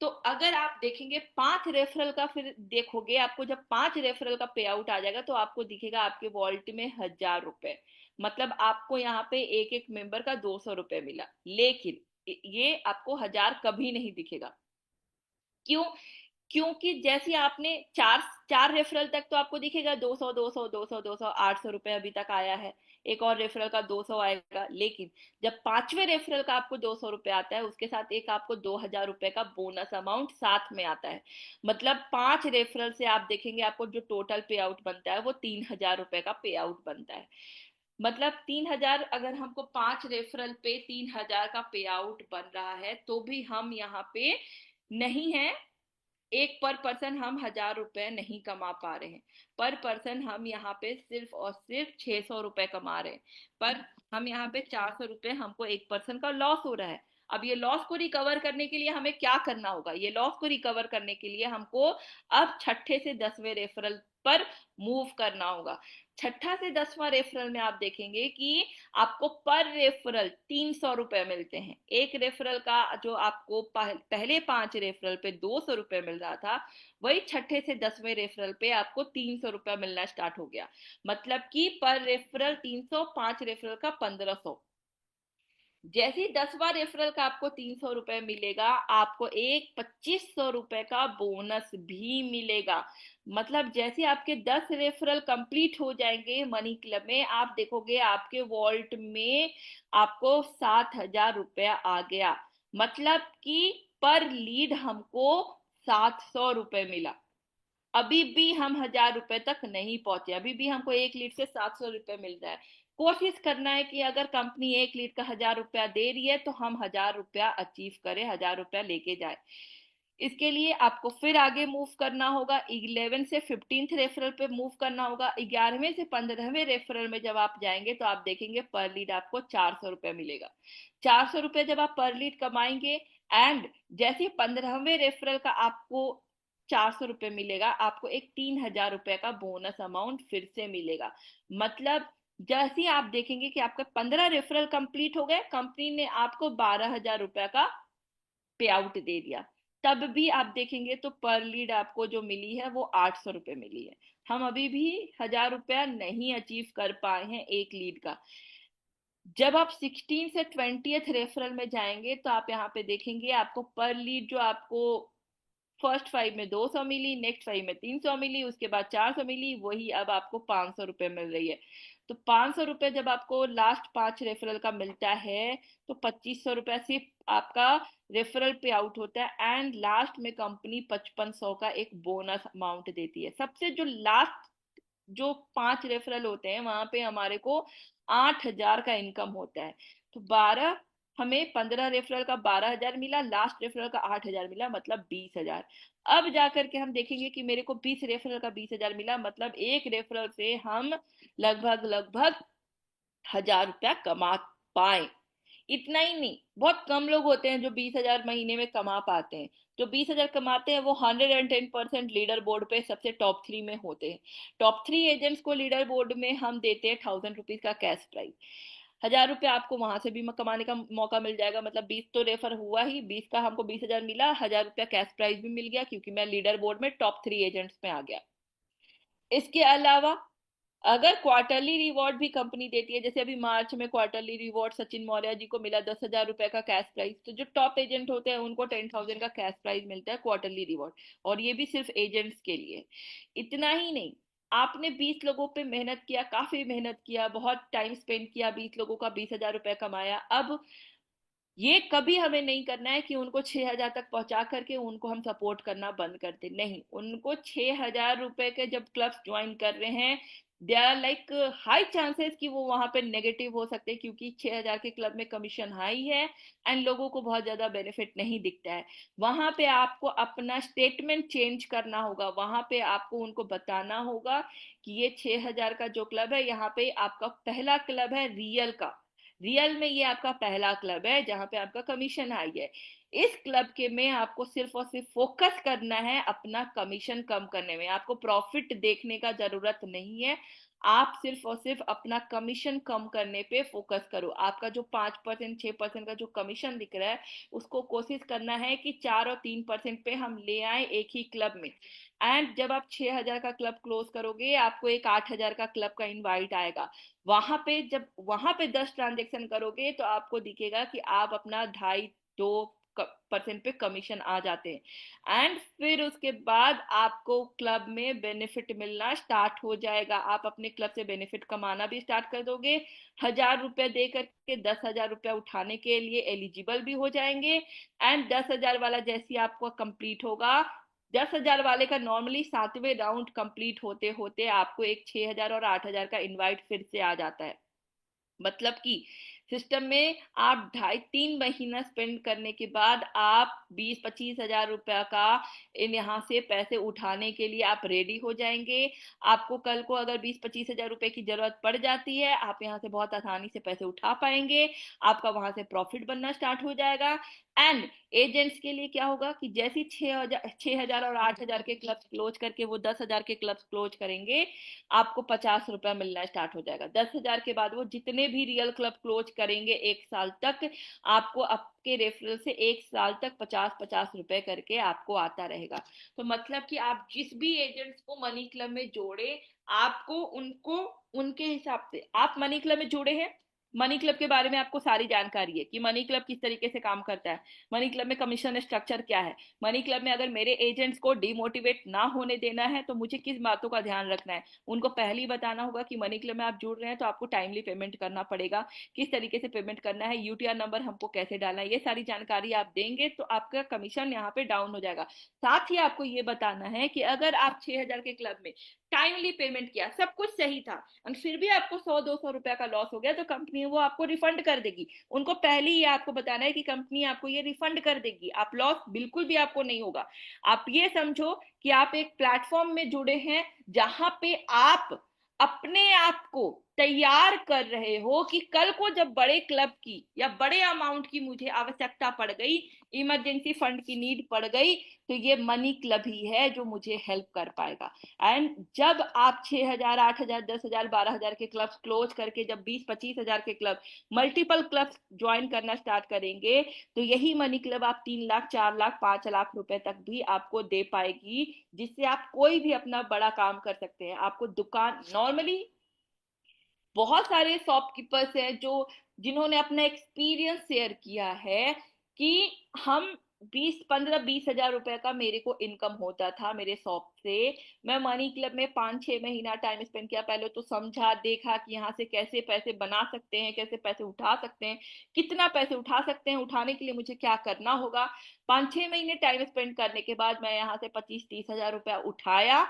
तो अगर आप देखेंगे 5 रेफरल का, फिर देखोगे आपको जब 5 रेफरल का पे आउट आ जाएगा तो आपको दिखेगा आपके वॉलेट में 1,000 रुपए। मतलब आपको यहाँ पे एक एक मेंबर का 200 रुपए मिला। लेकिन ये आपको 1,000 कभी नहीं दिखेगा। क्यों? क्योंकि जैसे आपने चार चार रेफरल तक तो आपको दिखेगा 200 200 200 200, 800 रुपए अभी तक आया है। एक और रेफरल का 200 आएगा। लेकिन जब 5वें रेफरल का आपको 200 रुपए आता है, उसके साथ एक आपको 2,000 रुपए का बोनस अमाउंट साथ में आता है। मतलब 5 रेफरल से आप देखेंगे आपको जो टोटल पे आउट बनता है वो 3,000 रुपए का पे आउट बनता है। मतलब 3,000, अगर हमको 5 रेफरल पे 3,000 का पे आउट बन रहा है तो भी हम यहाँ पे नहीं है। एक पर पर्सन हम 1,000 रुपए नहीं कमा पा रहे हैं। पर पर्सन हम यहाँ पे सिर्फ और सिर्फ 600 रुपए कमा रहे हैं। पर हम यहाँ पे 400 रुपए हमको एक पर्सन का लॉस हो रहा है। अब ये लॉस को रिकवर करने के लिए हमें क्या करना होगा? ये लॉस को रिकवर करने के लिए हमको अब छठे से 10वें रेफरल पर मूव करना होगा। छठा से 10वां रेफरल में आप देखेंगे कि आपको पर रेफरल 300 रुपए मिलते हैं। एक रेफरल का जो आपको पहले 5 रेफरल पे 200 रुपए मिल रहा था, वही छठे से 10वें रेफरल पे आपको 300 रुपया मिलना स्टार्ट हो गया। मतलब कि पर रेफरल 300, 5 रेफरल का 1,500। जैसे ही 10वां रेफरल का आपको 300 रुपए मिलेगा, आपको एक 2,500 रुपए का बोनस भी मिलेगा। मतलब जैसे आपके 10 रेफरल कंप्लीट हो जाएंगे मनी क्लब में, आप देखोगे आपके वॉल्ट में आपको 7,000 रुपया आ गया। मतलब कि पर लीड हमको 700 रुपए मिला। अभी भी हम 1,000 रुपए तक नहीं पहुंचे, अभी भी हमको एक लीड से 700 रुपए मिल रहा है। कोशिश करना है कि अगर कंपनी एक लीड का 1,000 रुपया दे रही है तो हम 1,000 रुपया अचीव करें, 1,000 रुपया लेके जाए। इसके लिए आपको फिर आगे मूव करना होगा, 11 से 15th रेफरल पे मूव करना होगा। 11वें से 15वें रेफरल में जब आप जाएंगे तो आप देखेंगे पर लीड आपको 400 रुपये मिलेगा। 400 रुपये जब आप पर लीड कमाएंगे, एंड जैसे 15वें रेफरल का आपको 400 रुपये मिलेगा, आपको एक 3,000 रुपये का बोनस अमाउंट फिर से मिलेगा। मतलब जैसे ही आप देखेंगे कि आपका 15 रेफरल कंप्लीट हो गए, कंपनी ने आपको 12,000 रुपये का पे आउट दे दिया। तब भी आप देखेंगे तो पर लीड आपको जो मिली है वो 800 रुपये मिली है। हम अभी भी 1,000 रुपया नहीं अचीव कर पाए हैं एक लीड का। जब आप 16 से 20th रेफरल में जाएंगे तो आप यहाँ पे देखेंगे आपको पर लीड जो आपको फर्स्ट 5 में 200 मिली, नेक्स्ट 5 में 300 मिली, उसके बाद 400 मिली, वही अब आपको 500 रुपये मिल रही है। तो 500 रुपये जब आपको लास्ट 5 रेफरल का मिलता है तो 2500 रुपया सिर्फ आपका रेफरल पे आउट होता है। एंड लास्ट में कंपनी 5500 का एक बोनस अमाउंट देती है। सबसे जो लास्ट जो 5 रेफरल होते हैं वहां पे हमारे को 8,000 का इनकम होता है। तो 15 रेफरल का 12,000 मिला, लास्ट रेफरल का 8,000 मिला, मतलब 20,000। अब जाकर के हम देखेंगे कि मेरे को 20 रेफरल का 20,000 मिला, मतलब एक रेफरल से हम लगभग लगभग 1,000 रुपया कमा पाए। इतना ही नहीं, बहुत कम लोग होते हैं जो 20,000 महीने में कमा पाते हैं। जो 20,000 कमाते हैं वो 110% लीडर बोर्ड पे सबसे टॉप 3 में होते हैं। टॉप 3 एजेंट्स को लीडर बोर्ड में हम देते हैं 1,000 रुपीज का कैश प्राइज। 1,000 रुपया आपको वहां से भी कमाने का मौका मिल जाएगा, मतलब 20 तो रेफर हुआ ही, 20 का हमको 20,000 मिला, 1,000 रुपया कैश प्राइज भी मिल गया क्योंकि मैं लीडर बोर्ड में टॉप 3 एजेंट्स में आ गया। इसके अलावा अगर क्वार्टरली रिवॉर्ड भी कंपनी देती है, जैसे अभी मार्च में क्वार्टरली रिवॉर्ड सचिन मौर्य जी को मिला 10,000 रुपए का कैश प्राइज, तो जो टॉप एजेंट होते हैं उनको 10,000 का कैश प्राइज मिलता है क्वार्टरली रिवॉर्ड। और ये भी सिर्फ एजेंट्स के लिए। इतना ही नहीं, आपने 20 लोगों पे मेहनत किया, काफी मेहनत किया, बहुत टाइम स्पेंड किया, 20 लोगों का 20,000 रुपए कमाया। अब ये कभी हमें नहीं करना है कि उनको 6,000 तक पहुंचा करके उनको हम सपोर्ट करना बंद कर दे, नहीं। उनको 6,000 रुपए के जब क्लब ज्वाइन कर रहे हैं, they are like high chances कि वो वहां पे नेगेटिव हो सकते हैं, क्योंकि 6,000 के क्लब में कमीशन हाई है एंड लोगों को बहुत ज्यादा बेनिफिट नहीं दिखता है। वहां पे आपको अपना स्टेटमेंट चेंज करना होगा, वहां पे आपको उनको बताना होगा कि ये 6,000 का जो क्लब है, यहाँ पे आपका पहला क्लब है रियल का। रियल में ये आपका पहला क्लब है जहां पे आपका कमीशन हाई है। इस क्लब के में आपको सिर्फ और सिर्फ फोकस करना है अपना कमीशन कम करने में, आपको प्रॉफिट देखने का जरूरत नहीं है। आप सिर्फ और सिर्फ अपना कमीशन कम करने पे फोकस करो। आपका जो 5% 6% का जो कमीशन दिख रहा है, उसको कोशिश करना है कि 4 और 3% पे हम ले आए एक ही क्लब में। एंड जब आप 6,000 का क्लब क्लोज करोगे, आपको एक 8,000 का क्लब का इनवाइट आएगा। वहां पे जब वहां पे 10 ट्रांजेक्शन करोगे तो आपको दिखेगा कि आप अपना 2.5-2% पे कमीशन आ जाते हैं। एंड फिर उसके बाद आपको क्लब में बेनिफिट मिलना स्टार्ट हो जाएगा, आप अपने क्लब से बेनिफिट कमाना भी स्टार्ट कर दोगे। 1,000 रुपए दे करके 10,000 रुपया उठाने के लिए एलिजिबल भी हो जाएंगे। एंड 10,000 वाला जैसे ही आपको कंप्लीट होगा, 10,000 वाले का नॉर्मली 7वें राउंड कंप्लीट होते होते आपको एक 6,000 और 8,000 का इनवाइट फिर से आ जाता है। मतलब कि सिस्टम में आप 2.5-3 महीना स्पेंड करने के बाद आप 20-25 हजार रुपया का इन यहाँ से पैसे उठाने के लिए आप रेडी हो जाएंगे। आपको कल को अगर 20-25 हजार रुपए की जरूरत पड़ जाती है, आप यहाँ से बहुत आसानी से पैसे उठा पाएंगे, आपका वहां से प्रॉफिट बनना स्टार्ट हो जाएगा। एंड एजेंट्स के लिए क्या होगा कि जैसे 6,000 और 8,000 के क्लब्स क्लोज करके वो 10,000 के क्लब्स क्लोज करेंगे, आपको 50 रुपया मिलना स्टार्ट हो जाएगा। 10,000 के बाद वो जितने भी रियल क्लब क्लोज करेंगे एक साल तक, आपको आपके रेफरल से एक साल तक 50-50 रुपए करके आपको आता रहेगा। तो मतलब कि आप जिस भी एजेंट्स को मनी क्लब में जोड़े, आपको उनको उनके हिसाब से, आप मनी क्लब में जुड़े हैं, मनी क्लब के बारे में आपको सारी जानकारी है कि मनी क्लब किस तरीके से काम करता है, मनी क्लब में कमीशन स्ट्रक्चर क्या है। मनी क्लब में अगर मेरे एजेंट्स को डिमोटिवेट ना होने देना है तो मुझे किस बातों का ध्यान रखना है, उनको पहले ही बताना होगा कि मनी क्लब में आप जुड़ रहे हैं तो आपको टाइमली पेमेंट करना पड़ेगा, किस तरीके से पेमेंट करना है, यूटीआर नंबर हमको कैसे डालना है, ये सारी जानकारी आप देंगे तो आपका कमीशन यहाँ पे डाउन हो जाएगा। साथ ही आपको ये बताना है कि अगर आप 6,000 के क्लब में टाइमली पेमेंट किया, सब कुछ सही था, और फिर भी आपको 100-200 रुपया का लॉस हो गया, तो कंपनी वो आपको रिफंड कर देगी। उनको पहले ही आपको बताना है कि कंपनी आपको ये रिफंड कर देगी, आप लॉस बिल्कुल भी आपको नहीं होगा। आप ये समझो कि आप एक प्लेटफॉर्म में जुड़े हैं जहां पे आप अपने आप को तैयार कर रहे हो कि कल को जब बड़े क्लब की या बड़े अमाउंट की मुझे आवश्यकता पड़ गई, इमरजेंसी फंड की नीड पड़ गई, तो ये मनी क्लब ही है जो मुझे हेल्प कर पाएगा। एंड जब आप 6,000, 8,000, 10,000, 12,000 के क्लब क्लोज करके जब 20-25,000 के क्लब, मल्टीपल क्लब ज्वाइन करना स्टार्ट करेंगे, तो यही मनी क्लब आप 3 लाख, 4 लाख, 5 लाख रुपए तक भी आपको दे पाएगी, जिससे आप कोई भी अपना बड़ा काम कर सकते हैं। आपको दुकान, नॉर्मली बहुत सारे शॉपकीपर्स हैं जो जिन्होंने अपना एक्सपीरियंस शेयर किया है कि हम 20-15-20 हजार रुपए का मेरे को इनकम होता था मेरे शॉप से। मैं मनी क्लब में 5-6 महीना टाइम स्पेंड किया, पहले तो समझा, देखा कि यहाँ से कैसे पैसे बना सकते हैं, कैसे पैसे उठा सकते हैं, कितना पैसे उठा सकते हैं, उठाने के लिए मुझे क्या करना होगा। 5-6 महीने टाइम स्पेंड करने के बाद मैं यहाँ से 25-30 हजार रुपया उठाया,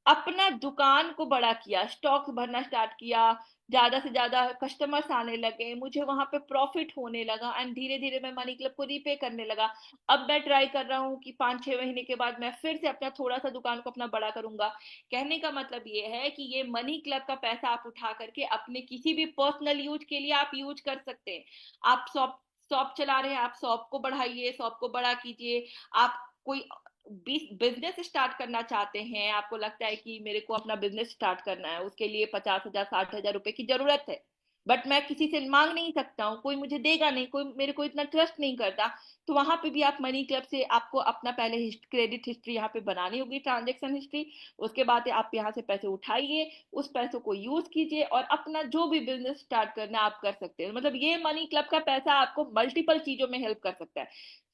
अपना दुकान को बड़ा किया, स्टॉक भरना स्टार्ट किया, ज्यादा से ज्यादा कस्टमर्स आने लगे, मुझे वहां पे प्रॉफिट होने लगा, एंड धीरे धीरे मैं मनी क्लब को रीपे करने लगा। अब मैं ट्राई कर रहा हूँ कि 5-6 महीने के बाद मैं फिर से अपना थोड़ा सा दुकान को अपना बड़ा करूंगा। कहने का मतलब ये है कि ये मनी क्लब का पैसा आप उठा करके अपने किसी भी पर्सनल यूज के लिए आप यूज कर सकते हैं। आप शॉप शॉप चला रहे हैं, आप शॉप को बढ़ाइए, शॉप को बड़ा कीजिए। आप कोई बिजनेस स्टार्ट करना चाहते हैं, आपको लगता है कि मेरे को अपना बिजनेस स्टार्ट करना है, उसके लिए 50,000, 60,000 रुपए की जरूरत है, बट मैं किसी से मांग नहीं सकता हूँ, कोई मुझे देगा नहीं, कोई मेरे को इतना ट्रस्ट नहीं करता, तो वहां पे भी आप मनी क्लब से आपको अपना पहले क्रेडिट हिस्ट्री यहाँ पे बनानी होगी, ट्रांजेक्शन हिस्ट्री। उसके बाद आप यहाँ से पैसे उठाइए, उस पैसों को यूज कीजिए और अपना जो भी बिजनेस स्टार्ट करना आप कर सकते हैं। मतलब ये मनी क्लब का पैसा आपको मल्टीपल चीजों में हेल्प कर सकता है,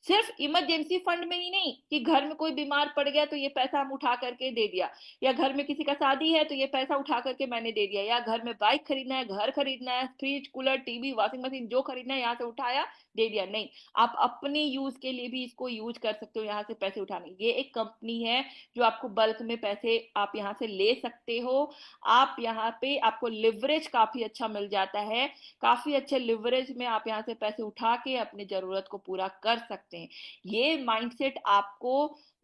सिर्फ इमरजेंसी फंड में ही नहीं कि घर में कोई बीमार पड़ गया तो ये पैसा हम उठा करके दे दिया, या घर में किसी का शादी है तो ये पैसा उठा करके मैंने दे दिया, या घर में बाइक खरीदना है, घर खरीदना है, fridge, cooler, TV, washing machine जो खरीदना है यहाँ से उठाया, दे दिया। नहीं, आप अपने यूज के लिए भी इसको यूज कर सकते हो, यहाँ से पैसे उठाने। ये एक कंपनी है जो आपको बल्क में पैसे आप यहाँ से ले सकते हो। आप यहाँ पे आपको लिवरेज काफी अच्छा मिल जाता है, काफी अच्छे लिवरेज में आप यहाँ से पैसे उठा के अपनी जरूरत को पूरा कर सकते हैं। ये माइंडसेट आपको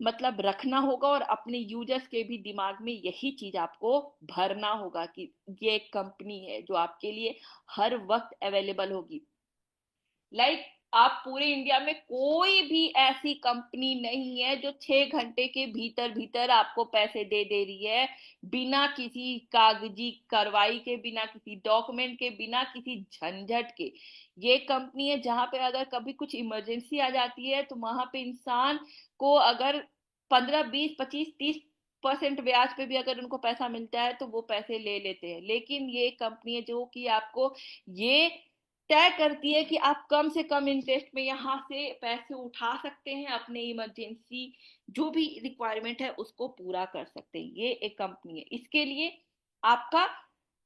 मतलब रखना होगा और अपने यूजर्स के भी दिमाग में यही चीज आपको भरना होगा कि ये एक कंपनी है जो आपके लिए हर वक्त अवेलेबल होगी। लाइक आप पूरे इंडिया में कोई भी ऐसी कंपनी नहीं है जो 6 घंटे के भीतर भीतर आपको पैसे दे रही है, बिना किसी कागजी कार्रवाई के, बिना किसी डॉक्यूमेंट के, बिना किसी झंझट के। ये कंपनी है जहां पे अगर कभी कुछ इमरजेंसी आ जाती है तो वहां पे इंसान को अगर 15, 20, 25, 30% ब्याज पे भी अगर उनको पैसा मिलता है तो वो पैसे ले लेते हैं। लेकिन ये कंपनी है जो कि आपको ये तय करती है कि आप कम से कम इंटरेस्ट में यहाँ से पैसे उठा सकते हैं, अपने इमरजेंसी जो भी रिक्वायरमेंट है उसको पूरा कर सकते हैं। ये एक कंपनी है। इसके लिए आपका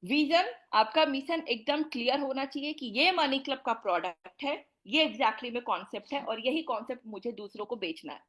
विजन, आपका मिशन एकदम क्लियर होना चाहिए कि ये मनी क्लब का प्रोडक्ट है, ये एग्जैक्टली में कॉन्सेप्ट है और यही कॉन्सेप्ट मुझे दूसरों को बेचना है।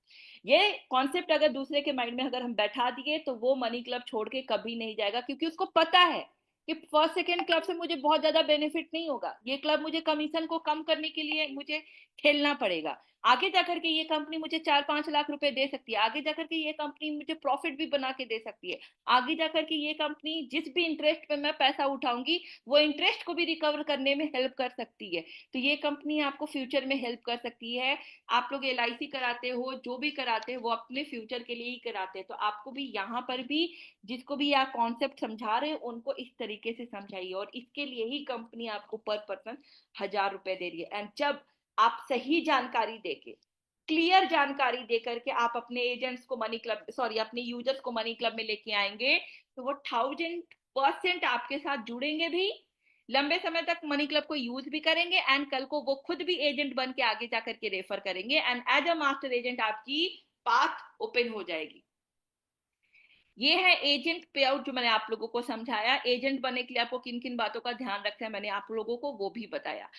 ये कॉन्सेप्ट अगर दूसरे के माइंड में अगर हम बैठा दिए तो वो मनी क्लब छोड़ के कभी नहीं जाएगा, क्योंकि उसको पता है कि फर्स्ट सेकेंड क्लब से मुझे बहुत ज्यादा बेनिफिट नहीं होगा, ये क्लब मुझे कमीशन को कम करने के लिए मुझे खेलना पड़ेगा। आगे जाकर के ये कंपनी मुझे 4-5 लाख रुपए दे सकती है, आगे जाकर के ये कंपनी मुझे प्रॉफिट भी बना के दे सकती है, आगे जाकर के ये कंपनी जिस भी इंटरेस्ट पे मैं पैसा उठाऊंगी वो इंटरेस्ट को भी रिकवर करने में हेल्प कर सकती है। तो ये कंपनी आपको फ्यूचर में हेल्प कर सकती है। आप लोग LIC कराते हो, जो भी कराते हो वो अपने फ्यूचर के लिए ही कराते हैं, तो आपको भी यहाँ पर भी जिसको भी आप कॉन्सेप्ट समझा रहे हैं उनको इस तरीके से समझाइए, और इसके लिए ही कंपनी आपको पर पर्सन 1,000 रुपए दे रही है। एंड जब आप सही जानकारी देके, क्लियर जानकारी देकर के आप अपने एजेंट्स को मनी क्लब, सॉरी अपने यूजर्स को मनी क्लब में लेके आएंगे तो वो 1000% आपके साथ जुड़ेंगे भी, लंबे समय तक मनी क्लब को यूज भी करेंगे, एंड कल को वो खुद भी एजेंट बन के आगे जाकर के रेफर करेंगे, and as a master agent आपकी पाथ ओपन हो जाएगी। ये है एजेंट पे आउट जो मैंने आप लोगों को समझाया। एजेंट बनने के लिए आपको किन किन बातों का ध्यान रखना है मैंने आप लोगों को वो भी बताया।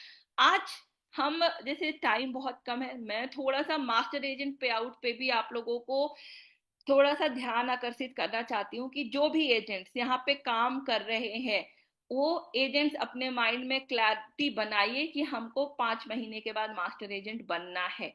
आज हम, जैसे टाइम बहुत कम है, मैं थोड़ा सा मास्टर एजेंट पे आउट पे भी आप लोगों को थोड़ा सा ध्यान आकर्षित करना चाहती हूँ कि जो भी एजेंट्स यहाँ पे काम कर रहे हैं वो एजेंट्स अपने माइंड में क्लैरिटी बनाइए कि हमको 5 महीने के बाद मास्टर एजेंट बनना है।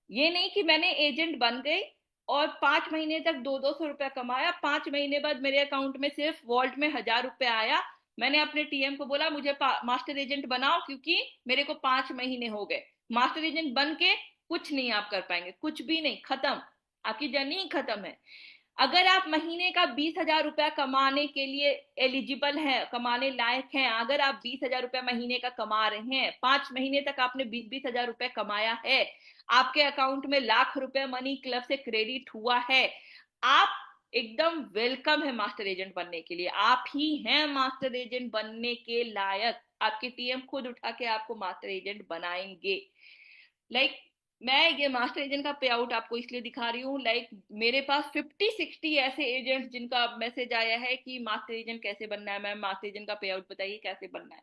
ये नहीं कि मैंने एजेंट बन गई और 5 महीने तक 200-200 रुपया कमाया, 5 महीने बाद मेरे अकाउंट में सिर्फ वॉल्ट में 1,000 रुपया आया, मैंने अपने टीएम को बोला मुझे मास्टर एजेंट बनाओ, क्योंकि मेरे को 5 महीने हो गए। मास्टर एजेंट बन के कुछ नहीं आप कर पाएंगे, कुछ भी नहीं, खत्म, आपकी जर्नी ही खत्म है। अगर आप महीने का 20,000 रुपया कमाने के लिए एलिजिबल है, कमाने लायक हैं, अगर आप 20,000 रुपया महीने का कमा रहे हैं, 5 महीने तक आपने 20,000 रुपया कमाया है, आपके अकाउंट में लाख रुपए मनी क्लब से क्रेडिट हुआ है, आप एकदम वेलकम है मास्टर एजेंट बनने के लिए। आप ही हैं मास्टर एजेंट बनने के लायक। आपके टीएम खुद उठा के आपको मास्टर एजेंट बनाएंगे। लाइक मैं ये मास्टर एजेंट का पे आउट आपको इसलिए दिखा रही हूँ, लाइक मेरे पास 50-60 ऐसे एजेंट जिनका मैसेज आया है कि मास्टर एजेंट कैसे बनना है, मैम मास्टर एजेंट का पे आउट बताइए कैसे बनना है।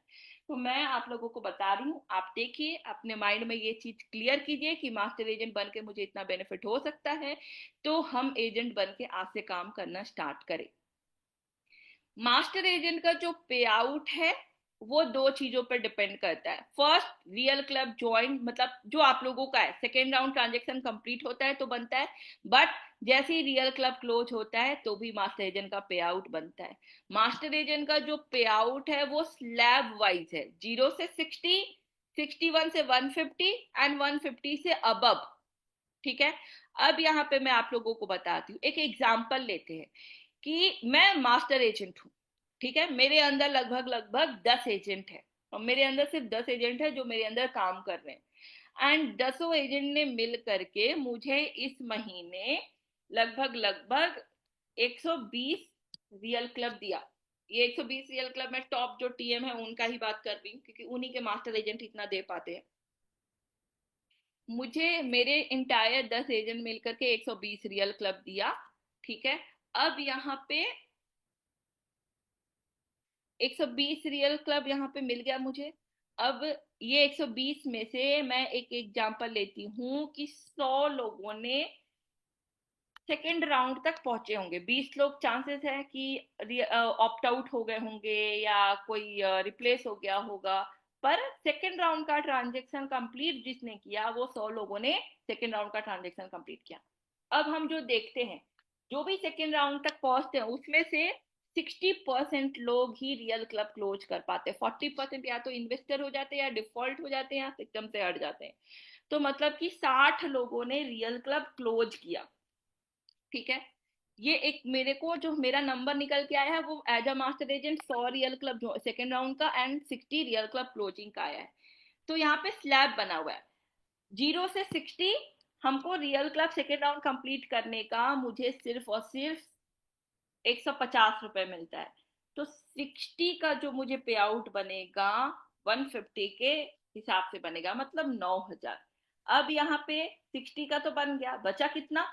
तो मैं आप लोगों को बता रही हूँ, आप देखिए अपने माइंड में ये चीज क्लियर कीजिए कि मास्टर एजेंट बन के मुझे इतना बेनिफिट हो सकता है, तो हम एजेंट बन के आज से काम करना स्टार्ट करें। मास्टर एजेंट का जो पे आउट है वो दो चीजों पर डिपेंड करता है। फर्स्ट, रियल क्लब ज्वाइन, मतलब जो आप लोगों का है, सेकेंड राउंड ट्रांजेक्शन कंप्लीट होता है तो बनता है, बट जैसे ही रियल क्लब क्लोज होता है तो भी मास्टर एजेंट का पे आउट बनता है। मास्टर एजेंट का जो पे आउट है वो स्लैब वाइज है, 0 से 60, 61 से 150 एंड 150 से अबब। ठीक है। अब यहाँ पे मैं आप लोगों को बताती हूँ, एक एग्जाम्पल लेते हैं कि मैं मास्टर एजेंट हूँ। ठीक है, मेरे अंदर लगभग लगभग 10 एजेंट है, और मेरे अंदर सिर्फ 10 एजेंट है जो मेरे अंदर काम कर रहे हैं, एंड 10 एजेंट ने मिल करके मुझे इस महीने लगभग लगभग 120 रियल क्लब दिया। ये 120 रियल क्लब में टॉप जो टीएम है उनका ही बात कर रही हूँ, क्योंकि उन्हीं के मास्टर एजेंट इतना दे पाते हैं। मुझे मेरे इंटायर 10 एजेंट मिलकर के 120 रियल क्लब दिया। ठीक है। अब यहाँ पे 120 रियल क्लब यहाँ पे मिल गया मुझे। अब ये 120 में से मैं एक एग्जांपल लेती हूँ कि 100 लोगों ने सेकेंड राउंड तक पहुंचे होंगे, 20 लोग चांसेस है कि ऑप्ट आउट हो गए होंगे या कोई रिप्लेस हो गया होगा, पर सेकेंड राउंड का ट्रांजेक्शन कंप्लीट जिसने किया वो 100 लोगों ने सेकेंड राउंड का ट्रांजेक्शन कंप्लीट किया। अब हम जो देखते हैं, जो भी सेकेंड राउंड तक पहुंचते हैं उसमें से 60% लोग ही रियल क्लब क्लोज कर पाते हैं, 40% या तो इन्वेस्टर हो जाते हैं या डिफॉल्ट हो जाते हैं या सिस्टम से हट जाते हैं। तो मतलब कि 60 लोगों ने रियल क्लब क्लोज किया। ठीक है। ये एक मेरे को जो मेरा नंबर निकल के आया है वो as a master agent 100 real club second round का एंड 60 रियल क्लब क्लोजिंग का आया है। तो यहाँ पे स्लैब बना हुआ है, 0 से 60 हमको real club second round complete करने का मुझे सिर्फ और सिर्फ 150 रुपए मिलता है। तो 60 का जो मुझे पे आउट बनेगा 150 के हिसाब से बनेगा, मतलब 9,000। अब यहाँ पे 60 का तो बन गया, बचा कितना,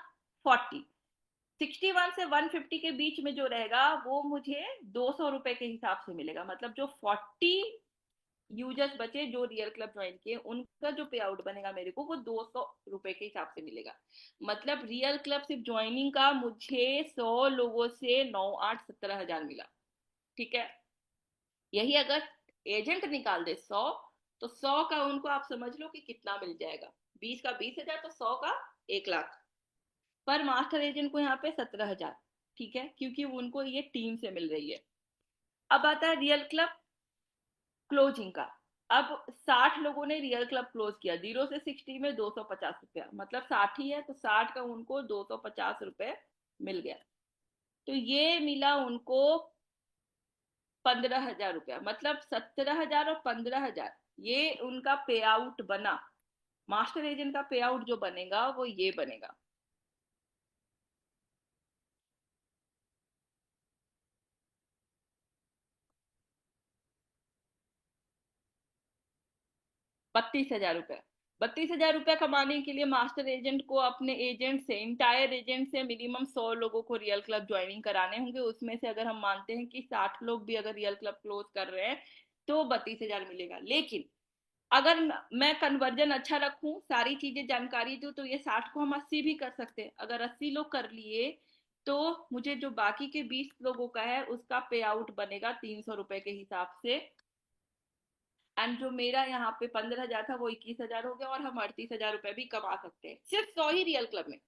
40। 61 से 150 के बीच में जो रहेगा वो मुझे 200 रुपए के हिसाब से मिलेगा, मतलब जो 40 यूजर्स बचे जो रियल क्लब ज्वाइन किए उनका जो पे आउट बनेगा मेरे को वो 200 रुपए के हिसाब से मिलेगा। मतलब रियल क्लब सिर्फ ज्वाइनिंग का मुझे 100 लोगों से 9, 8, 17 हजार मिला। ठीक है। यही अगर एजेंट निकाल दे 100, तो 100 का उनको आप समझ लो कि कितना मिल जाएगा, 20 का 20,000, तो 100 का 1 लाख। पर मास्टर एजेंट को यहाँ पे 17,000। ठीक है, क्योंकि उनको ये टीम से मिल रही है। अब आता है रियल क्लब क्लोजिंग का। अब 60 लोगों ने रियल क्लब क्लोज किया, 0 से 60 में 250 रुपया, मतलब 60 ही है तो 60 का उनको 250 रुपये मिल गया। तो ये मिला उनको 15,000 रुपया, मतलब 17,000 और 15,000, ये उनका पे आउट बना। मास्टर एजेंट का पे आउट जो बनेगा वो ये बनेगा। 32,000 रुपये। 32,000 रुपया कमाने के लिए मास्टर एजेंट को अपने एजेंट से, इंटायर एजेंट से मिनिमम 100 लोगों को रियल क्लब ज्वाइनिंग कराने होंगे। उसमें से अगर हम मानते हैं कि 60 लोग भी अगर रियल क्लब क्लोज कर रहे हैं तो 32,000 मिलेगा। लेकिन अगर मैं कन्वर्जन अच्छा रखूं, सारी चीजें जानकारी दूं, तो ये 60 को हम 80 भी कर सकते हैं। अगर 80 लोग कर लिए तो मुझे जो बाकी के 20 लोगों का है उसका पे आउट बनेगा 300 रुपए के हिसाब से। एंड जो मेरा यहाँ पे 15,000 था वो 21,000 हो गया, और हम 38,000 रुपए भी कमा सकते हैं सिर्फ 100 ही रियल क्लब में।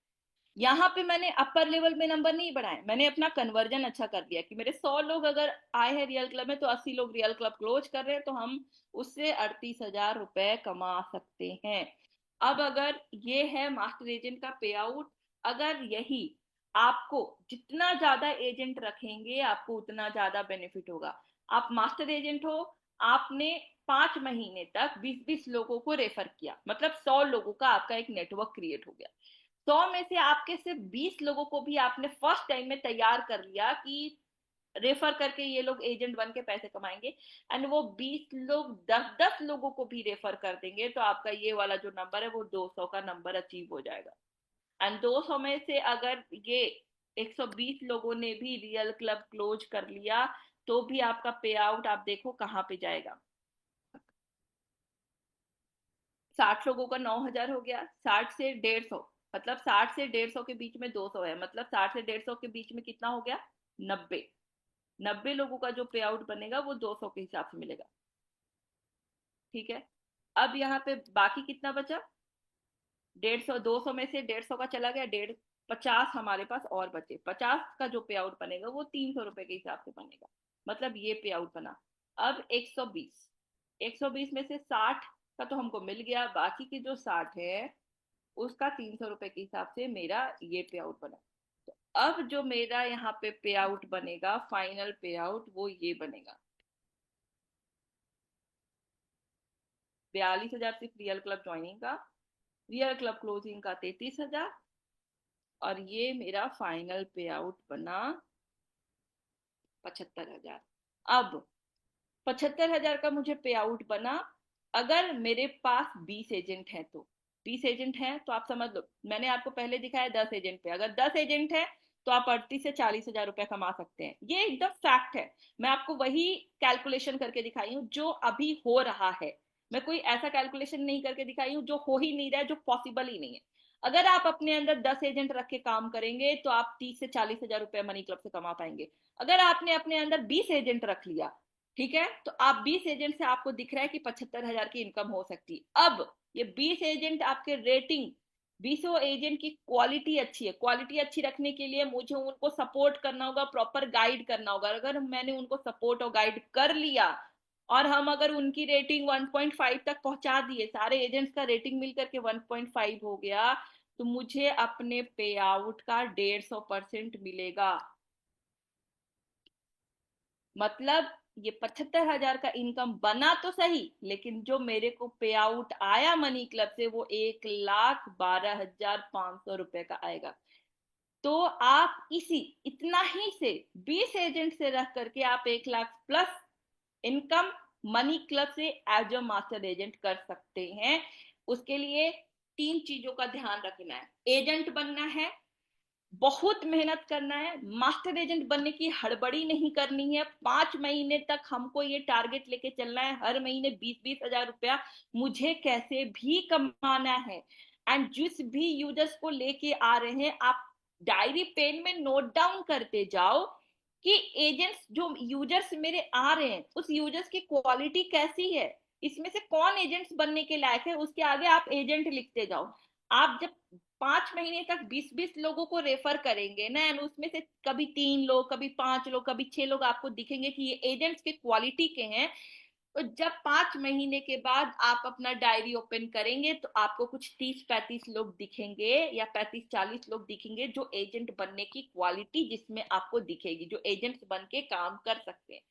यहाँ पे मैंने अपर लेवल में नंबर नहीं बढ़ाए, मैंने अपना कन्वर्जन अच्छा कर दिया कि मेरे 100 लोग अगर आए हैं रियल क्लब में तो 80 लोग रियल क्लब क्लोज कर रहे हैं, तो हम उससे 38,000 रुपए कमा सकते हैं। अब अगर ये है मास्टर एजेंट का पे आउट, अगर यही आपको जितना ज्यादा एजेंट रखेंगे आपको उतना ज्यादा बेनिफिट होगा। आप मास्टर एजेंट हो, आपने 5 महीने तक 20-20 लोगों को रेफर किया, मतलब 100 लोगों का आपका एक नेटवर्क क्रिएट हो गया। 100 में से आपके सिर्फ 20 लोगों को भी आपने फर्स्ट टाइम में तैयार कर लिया कि रेफर करके ये लोग एजेंट बन के पैसे कमाएंगे, एंड वो 20 लोग 10-10 लोगों को भी रेफर कर देंगे, तो आपका ये वाला जो नंबर है वो 200 का नंबर अचीव हो जाएगा। एंड 200 में से अगर ये 120 लोगों ने भी रियल क्लब क्लोज कर लिया, तो भी आपका पे आउट आप देखो कहाँ पे जाएगा। 60 लोगों का 9,000 हो गया, 60 से 150, मतलब 60 से 150 के बीच में 200 है, मतलब 60 से 150 के बीच में कितना हो गया, 90। 90 लोगों का जो पे आउट बनेगा वो 200 के हिसाब से मिलेगा। ठीक है। अब यहाँ पे बाकी कितना बचा, 150, 200 में से 150 का चला गया, 50 हमारे पास और बचे, 50 का जो पे आउट बनेगा वो 300 रुपए के हिसाब से बनेगा, मतलब ये पे आउट बना। अब 120, 120 में से 60 का तो हमको मिल गया, बाकी की जो 60 है उसका 300 रुपए के हिसाब से मेरा ये पे आउट बना। तो अब जो मेरा यहाँ पे पे आउट बनेगा, फाइनल पे आउट, वो ये बनेगा, 42,000 सिर्फ रियल क्लब ज्वाइनिंग का, रियल क्लब क्लोजिंग का 33,000, और ये मेरा फाइनल पे आउट बना 75,000। अब 75,000 का मुझे पे आउट बना, अगर मेरे पास 20 एजेंट हैं तो, 20 एजेंट हैं तो आप समझ लो, मैंने आपको पहले दिखाया 10 एजेंट पे, अगर 10 एजेंट है तो आप 38 से 40 हजार रुपया कमा सकते हैं, ये एकदम फैक्ट है। मैं आपको वही कैलकुलेशन करके दिखाई हूँ जो अभी हो रहा है, मैं कोई ऐसा कैलकुलेशन नहीं करके दिखाई हूँ जो हो ही नहीं रहा है, जो पॉसिबल ही नहीं है। अगर आप अपने अंदर 10 एजेंट रख के काम करेंगे तो आप 30 से 40 हजार रुपया मनी क्लब से कमा पाएंगे। अगर आपने अपने अंदर 20 एजेंट रख लिया, ठीक है, तो आप 20 एजेंट से आपको दिख रहा है कि 75,000 की इनकम हो सकती है। अब ये 20 एजेंट आपके रेटिंग, 20 एजेंट की क्वालिटी अच्छी है, क्वालिटी अच्छी रखने के लिए मुझे उनको सपोर्ट करना होगा, प्रॉपर गाइड करना होगा। अगर मैंने उनको सपोर्ट और गाइड कर लिया और हम अगर उनकी रेटिंग 1.5 तक पहुंचा दिए, सारे एजेंट्स का रेटिंग मिलकर के 1.5 हो गया, तो मुझे अपने पे आउट का 150% मिलेगा। मतलब ये 75,000 का इनकम बना तो सही, लेकिन जो मेरे को पे आउट आया मनी क्लब से वो 1,12,500 रुपए का आएगा। तो आप इसी इतना ही से 20 एजेंट से रख करके आप 1 lakh plus income money club से एज अ मास्टर एजेंट कर सकते हैं। उसके लिए 3 चीजों का ध्यान रखना है, एजेंट बनना है, बहुत मेहनत करना है, मास्टर एजेंट बनने की हड़बड़ी नहीं करनी है, 5 महीने तक हमको ये टारगेट लेके चलना है, हर महीने 20-20 हजार रुपया मुझे कैसे भी कमाना है। एंड जिस भी यूजर्स को लेके आ रहे हैं आप डायरी पेन में नोट डाउन करते जाओ कि एजेंट्स जो यूजर्स मेरे आ रहे हैं उस यूजर्स की क्वालिटी कैसी है, इसमें से कौन एजेंट्स बनने के लायक है, उसके आगे आप एजेंट लिखते जाओ। आप जब 5 महीने तक 20-20 लोगों को रेफर करेंगे ना, एंड उसमें से कभी 3 लोग, कभी 5 लोग, कभी 6 लोग आपको दिखेंगे कि ये एजेंट्स के क्वालिटी के हैं, तो जब 5 महीने के बाद आप अपना डायरी ओपन करेंगे तो आपको कुछ 30-35 लोग दिखेंगे, या 35-40 लोग दिखेंगे जो एजेंट बनने की क्वालिटी जिसमें आपको दिखेगी, जो एजेंट्स बन के काम कर सकते हैं।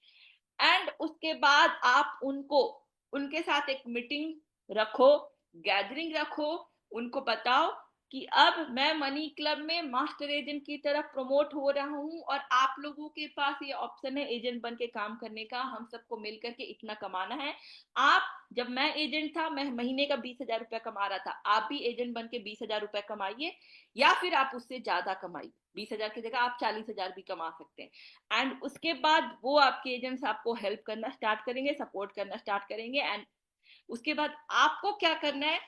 एंड उसके बाद आप उनको, उनके साथ एक मीटिंग रखो, गैदरिंग रखो, उनको बताओ कि अब मैं मनी क्लब में मास्टर एजेंट की तरफ प्रमोट हो रहा हूं और आप लोगों के पास ये ऑप्शन है एजेंट बन के काम करने का, हम सबको मिलकर के इतना कमाना है। आप, जब मैं एजेंट था मैं महीने का 20 हजार रुपया कमा रहा था, आप भी एजेंट बन के 20 हजार रुपया कमाइए, या फिर आप उससे ज्यादा कमाइए, 20 हजार की जगह आप 40 हजार भी कमा सकते हैं। एंड उसके बाद वो आपके एजेंट्स आपको हेल्प करना स्टार्ट करेंगे, सपोर्ट करना स्टार्ट करेंगे। एंड उसके बाद आपको क्या करना है,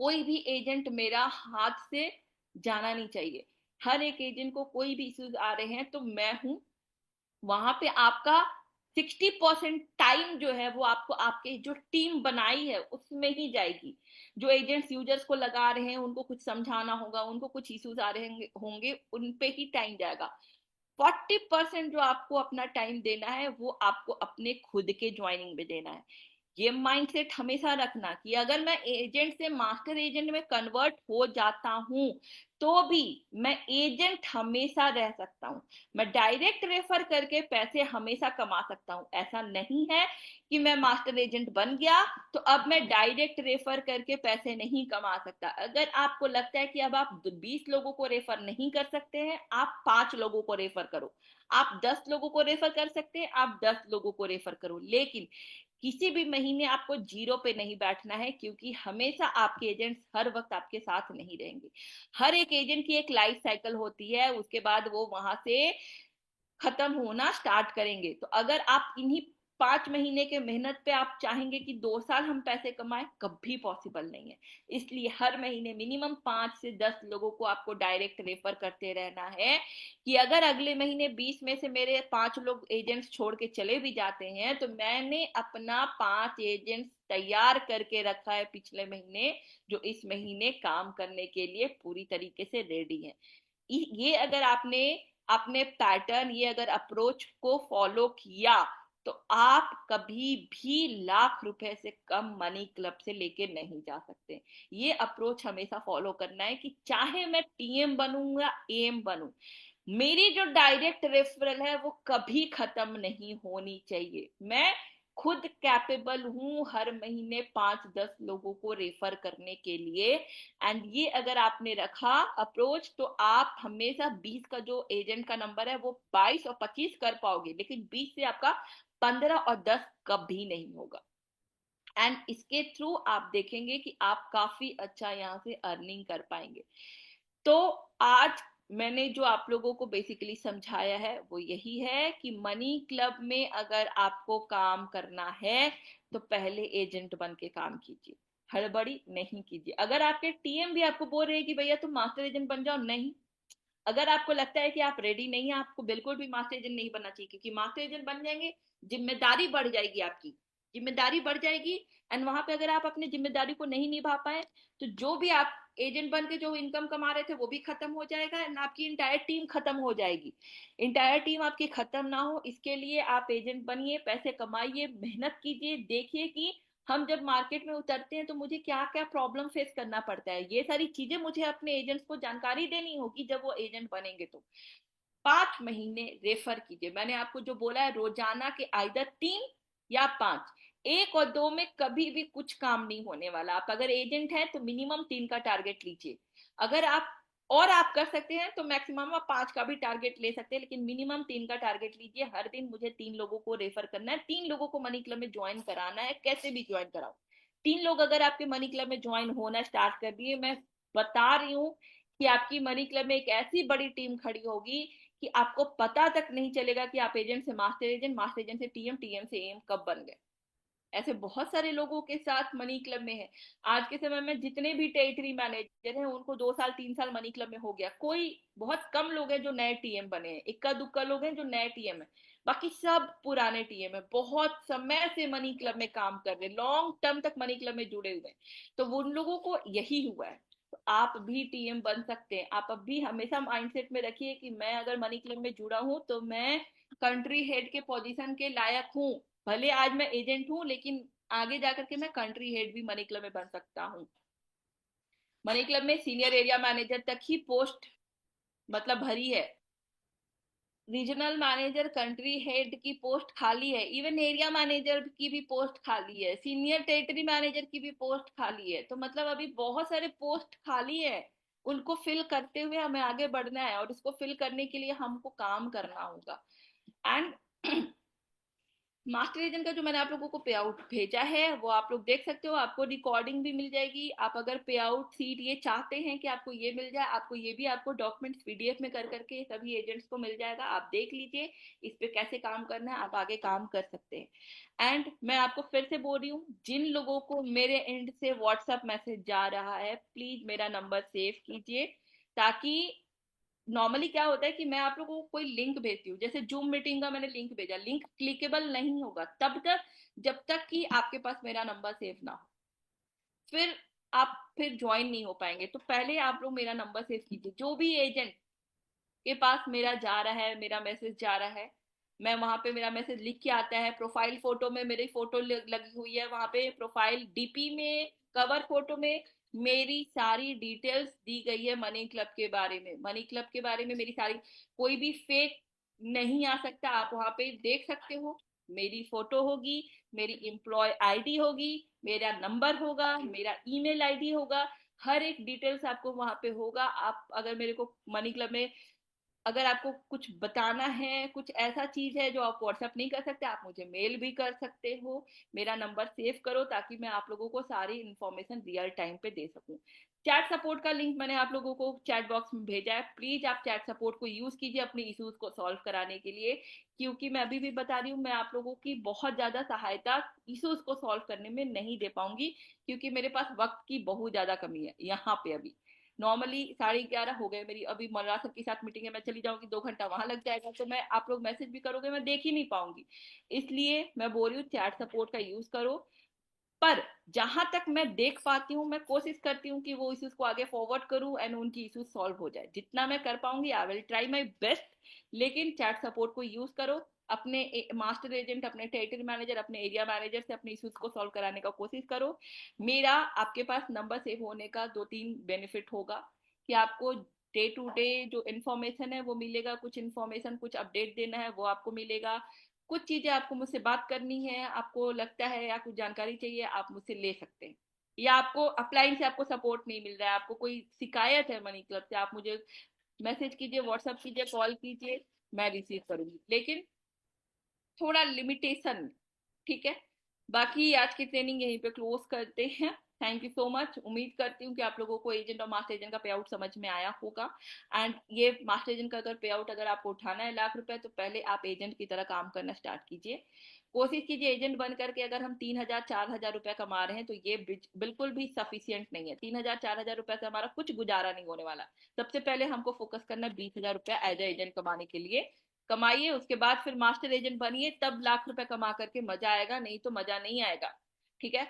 कोई भी एजेंट मेरा हाथ से जाना नहीं चाहिए। हर एक एजेंट को कोई भी इश्यूज आ रहे हैं तो मैं हूं वहां पे आपका 60% टाइम जो है वो आपको आपके जो टीम बनाई है उसमें ही जाएगी। जो एजेंट्स यूजर्स को लगा रहे हैं उनको कुछ समझाना होगा, उनको कुछ इश्यूज आ रहे होंगे, उन पे ही टाइम जाएगा। 40% जो आपको अपना टाइम देना है वो आपको अपने खुद के ज्वाइनिंग में देना है। ये माइंडसेट हमेशा रखना कि अगर मैं एजेंट से मास्टर एजेंट में कन्वर्ट हो जाता हूं तो भी मैं एजेंट हमेशा रह सकता हूं। मैं डायरेक्ट रेफर करके पैसे हमेशा कमा सकता हूं। ऐसा नहीं है कि मैं मास्टर एजेंट बन गया तो अब मैं डायरेक्ट रेफर करके पैसे नहीं कमा सकता। अगर आपको लगता है कि अब आप 20 लोगों को रेफर नहीं कर सकते हैं, आप 5 लोगों को रेफर करो। आप 10 लोगों को रेफर कर सकते हैं, आप 10 लोगों को रेफर करो। लेकिन किसी भी महीने आपको जीरो पे नहीं बैठना है, क्योंकि हमेशा आपके एजेंट्स हर वक्त आपके साथ नहीं रहेंगे। हर एक एजेंट की एक लाइफ साइकिल होती है, उसके बाद वो वहां से खत्म होना स्टार्ट करेंगे। तो अगर आप इन्हीं 5 महीने के मेहनत पे आप चाहेंगे कि 2 साल हम पैसे कमाएं, कभी पॉसिबल नहीं है। इसलिए हर महीने मिनिमम 5 से 10 लोगों को आपको डायरेक्ट रेफर करते रहना है कि अगर अगले महीने 20 में से मेरे 5 लोग एजेंट्स छोड़ के चले भी जाते हैं तो मैंने अपना 5 एजेंट्स तैयार करके रखा है पिछले महीने, जो इस महीने काम करने के लिए पूरी तरीके से रेडी है। ये अगर आपने अपने पैटर्न, ये अगर अप्रोच को फॉलो किया तो आप कभी भी लाख रुपए से कम मनी क्लब से लेके नहीं जा सकते। ये अप्रोच हमेशा फॉलो करना है कि चाहे मैं टीएम बनूं या एम बनूं, मेरी जो डायरेक्ट रेफरल है वो कभी खत्म नहीं होनी चाहिए। मैं खुद कैपेबल हूं हर महीने 5-10 लोगों को रेफर करने के लिए। एंड ये अगर आपने रखा अप्रोच तो आप हमेशा 20 का जो एजेंट का नंबर है वो 22 और 25 कर पाओगे, लेकिन 20 से आपका 15 और 10 कभी नहीं होगा। एंड इसके थ्रू आप देखेंगे कि आप काफी अच्छा यहाँ से अर्निंग कर पाएंगे। तो आज मैंने जो आप लोगों को बेसिकली समझाया है वो यही है कि मनी क्लब में अगर आपको काम करना है तो पहले एजेंट बन के काम कीजिए, हड़बड़ी नहीं कीजिए। अगर आपके टीएम भी आपको बोल रहे हैं कि भैया तुम मास्टर एजेंट बन जाओ, नहीं। अगर आपको लगता है कि आप रेडी नहीं है, आपको बिल्कुल भी मास्टर एजेंट नहीं बनना चाहिए, क्योंकि मास्टर एजेंट बन जाएंगे, जिम्मेदारी बढ़ जाएगी, आपकी जिम्मेदारी बढ़ जाएगी। एंड वहां पे अगर आप अपनी जिम्मेदारी को नहीं निभा पाए तो जो भी आप एजेंट बन के जो इनकम कमा रहे थे वो भी खत्म हो जाएगा एंड आपकी इंटायर टीम खत्म हो जाएगी। इंटायर टीम आपकी खत्म ना हो इसके लिए आप एजेंट बनिए, पैसे कमाइए, मेहनत कीजिए, देखिए कि हम जब मार्केट में उतरते हैं तो मुझे क्या क्या प्रॉब्लम फेस करना पड़ता है। ये सारी चीजें मुझे अपने एजेंट्स को जानकारी देनी होगी जब वो एजेंट बनेंगे। तो 5 महीने रेफर कीजिए। मैंने आपको जो बोला है रोजाना के आइदर 3 या 5, 1 और 2 में कभी भी कुछ काम नहीं होने वाला। आप अगर एजेंट हैं तो मिनिमम 3 का टारगेट लीजिए। अगर आप और आप कर सकते हैं तो मैक्सिमम आप 5 का भी टारगेट ले सकते हैं, लेकिन मिनिमम 3 का टारगेट लीजिए। हर दिन मुझे 3 लोगों को रेफर करना है, 3 लोगों को मनी क्लब में ज्वाइन कराना है, कैसे भी ज्वाइन कराओ। 3 लोग अगर आपके मनी क्लब में ज्वाइन होना स्टार्ट कर दिए, मैं बता रही हूँ कि आपकी मनी क्लब में एक ऐसी बड़ी टीम खड़ी होगी कि आपको पता तक नहीं चलेगा कि आप एजेंट से मास्टर एजेंट, मास्टर एजेंट से टीएम, टीएम से एम कब बन गए। ऐसे बहुत सारे लोगों के साथ मनी क्लब में है। आज के समय में जितने भी टेरिटरी मैनेजर हैं उनको 2 साल 3 साल मनी क्लब में हो गया। कोई बहुत कम लोग हैं जो नए टीएम बने हैं, इक्का दुक्का लोग हैं जो नए टीएम है, बाकी सब पुराने टीएम है, बहुत समय से मनी क्लब में काम कर रहे, लॉन्ग टर्म तक मनी क्लब में जुड़े हुए हैं। तो उन लोगों को यही हुआ है। तो आप भी टीएम बन सकते हैं। आप अब भी हमेशा माइंडसेट में रखिए कि मैं अगर मनी क्लब में जुड़ा हूं तो मैं कंट्री हेड के पोजीशन के लायक हूँ। भले आज मैं एजेंट हूँ लेकिन आगे जाकर के मैं कंट्री हेड भी मनी क्लब में बन सकता हूँ। मनी क्लब में सीनियर एरिया मैनेजर तक ही पोस्ट मतलब भरी है। रीजनल मैनेजर, कंट्री हेड की पोस्ट खाली है, इवन एरिया मैनेजर की भी पोस्ट खाली है, सीनियर टेरिटरी मैनेजर की भी पोस्ट खाली है। तो मतलब अभी बहुत सारे पोस्ट खाली है, उनको फिल करते हुए हमें आगे बढ़ना है और इसको फिल करने के लिए हमको काम करना होगा। एंड मास्टर एजेंट का जो मैंने आप लोगों को पे आउट भेजा है वो आप लोग देख सकते हो, आपको रिकॉर्डिंग भी मिल जाएगी। आप अगर पे आउट सीट ये चाहते हैं कि आपको ये मिल जाए, आपको ये भी आपको डॉक्यूमेंट्स पीडीएफ में कर करके सभी एजेंट्स को मिल जाएगा। आप देख लीजिए इस पे कैसे काम करना है, आप आगे काम कर सकते हैं। एंड मैं आपको फिर से बोल रही हूँ, जिन लोगों को मेरे एंड से व्हाट्सएप मैसेज जा रहा है प्लीज मेरा नंबर सेव कीजिए, ताकि नॉर्मली क्या होता है कि मैं आप लोगों को कोई लिंक भेजती हूँ, जैसे जूम मीटिंग का मैंने लिंक भेजा, लिंक क्लिकेबल नहीं होगा तब तक जब तक कि आपके पास मेरा नंबर सेव ना हो, फिर आप फिर ज्वाइन नहीं हो पाएंगे। तो पहले आप लोग मेरा नंबर सेव कीजिए। जो भी एजेंट के पास मेरा जा रहा है, मेरा मैसेज जा रहा है, मैं वहां पे मेरा मैसेज लिख के आता है, प्रोफाइल फोटो में मेरी फोटो लगी हुई है, वहां पे प्रोफाइल डीपी में, कवर फोटो में मेरी सारी डिटेल्स दी गई है मनी क्लब के बारे में। मनी क्लब के बारे में मेरी सारी, कोई भी फेक नहीं आ सकता, आप वहां पे देख सकते हो। मेरी फोटो होगी, मेरी एम्प्लॉय आईडी होगी, मेरा नंबर होगा, मेरा ईमेल आईडी होगा, हर एक डिटेल्स आपको वहां पे होगा। आप अगर मेरे को मनी क्लब में, अगर आपको कुछ बताना है, कुछ ऐसा चीज है जो आप व्हाट्सएप नहीं कर सकते, आप मुझे मेल भी कर सकते हो। मेरा नंबर सेव करो ताकि मैं आप लोगों को सारी इंफॉर्मेशन रियल टाइम पे दे सकूं। चैट सपोर्ट का लिंक मैंने आप लोगों को चैट बॉक्स में भेजा है, प्लीज आप चैट सपोर्ट को यूज कीजिए अपने इश्यूज को सॉल्व कराने के लिए। क्योंकि मैं अभी भी बता रही हूँ, मैं आप लोगों की बहुत ज्यादा सहायता इश्यूज को सॉल्व करने में नहीं दे पाऊंगी, क्योंकि मेरे पास वक्त की बहुत ज्यादा कमी है यहाँ पे अभी। नॉर्मली 11:30 हो गए मेरी, अभी मल्ला सर के साथ मीटिंग है, मैं चली जाऊंगी 2 घंटा वहां लग जाएगा, तो मैं आप लोग मैसेज भी करोगे मैं देख ही नहीं पाऊंगी। इसलिए मैं बोल रही हूँ चैट सपोर्ट का यूज करो। पर जहां तक मैं देख पाती हूँ, मैं कोशिश करती हूँ कि वो इश्यूज को आगे फॉरवर्ड करूँ एंड उनकी इश्यूज सॉल्व हो जाए, जितना मैं कर पाऊंगी I will try my best. लेकिन चैट सपोर्ट को यूज करो, अपने मास्टर एजेंट, अपने टेरिटरी मैनेजर, अपने एरिया मैनेजर से अपने इश्यूज को सॉल्व कराने का कोशिश करो। मेरा आपके पास नंबर सेव होने का 2-3 बेनिफिट होगा कि आपको डे टू डे जो इन्फॉर्मेशन है वो मिलेगा, कुछ इन्फॉर्मेशन, कुछ अपडेट देना है वो आपको मिलेगा, कुछ चीजें आपको मुझसे बात करनी है, आपको लगता है या कुछ जानकारी चाहिए आप मुझसे ले सकते हैं, या आपको अपलाइन से आपको सपोर्ट नहीं मिल रहा है, आपको कोई शिकायत है मनी क्लब से, आप मुझे मैसेज कीजिए, व्हाट्सएप कीजिए, कॉल कीजिए, मैं रिसीव करूंगी, लेकिन थोड़ा लिमिटेशन। ठीक है, बाकी आज की ट्रेनिंग यहीं पे क्लोज करते हैं। Thank you so much. उम्मीद करती हूँ कि आप लोगों को एजेंट और मास्टर एजेंट का पे आउट समझ में आया होगा। एंड ये मास्टर एजेंट का अगर पे आउट अगर आपको उठाना है ₹1,00,000, तो पहले आप एजेंट की तरह काम करना स्टार्ट कीजिए। कोशिश कीजिए एजेंट बन करके, अगर हम 3,000-4,000 रुपया कमा रहे हैं तो ये बिल्कुल भी सफिशियंट नहीं है। 3,000-4,000 रुपया से हमारा कुछ गुजारा नहीं होने वाला। सबसे पहले हमको फोकस करना है 20,000 रुपया एज ए एजेंट कमाने के लिए। कमाइए, उसके बाद फिर मास्टर एजेंट बनिए, तब ₹1,00,000 कमा करके मजा आएगा, नहीं तो मजा नहीं आएगा। ठीक है,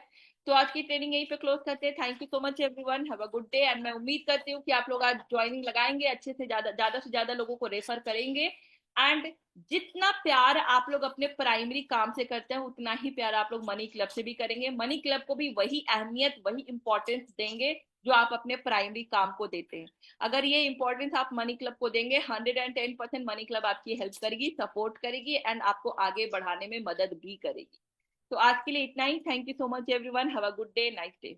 तो आज की ट्रेनिंग यहीं पे क्लोज करते हैं। Thank you so much everyone, have a good day. And मैं उम्मीद करती हूँ कि आप लोग आज ज्वाइनिंग लगाएंगे, अच्छे से ज्यादा लोगों को रेफर करेंगे। एंड जितना प्यार आप लोग अपने प्राइमरी काम से करते हैं, उतना ही प्यार आप लोग मनी क्लब से भी करेंगे। मनी क्लब को भी वही अहमियत, वही इंपॉर्टेंस देंगे जो आप अपने प्राइमरी काम को देते हैं। अगर ये इंपॉर्टेंस आप मनी क्लब को देंगे, 110% मनी क्लब आपकी हेल्प करेगी, सपोर्ट करेगी एंड आपको आगे बढ़ाने में मदद भी करेगी। तो आज के लिए इतना ही। Thank you so much everyone, have a good day, nice day.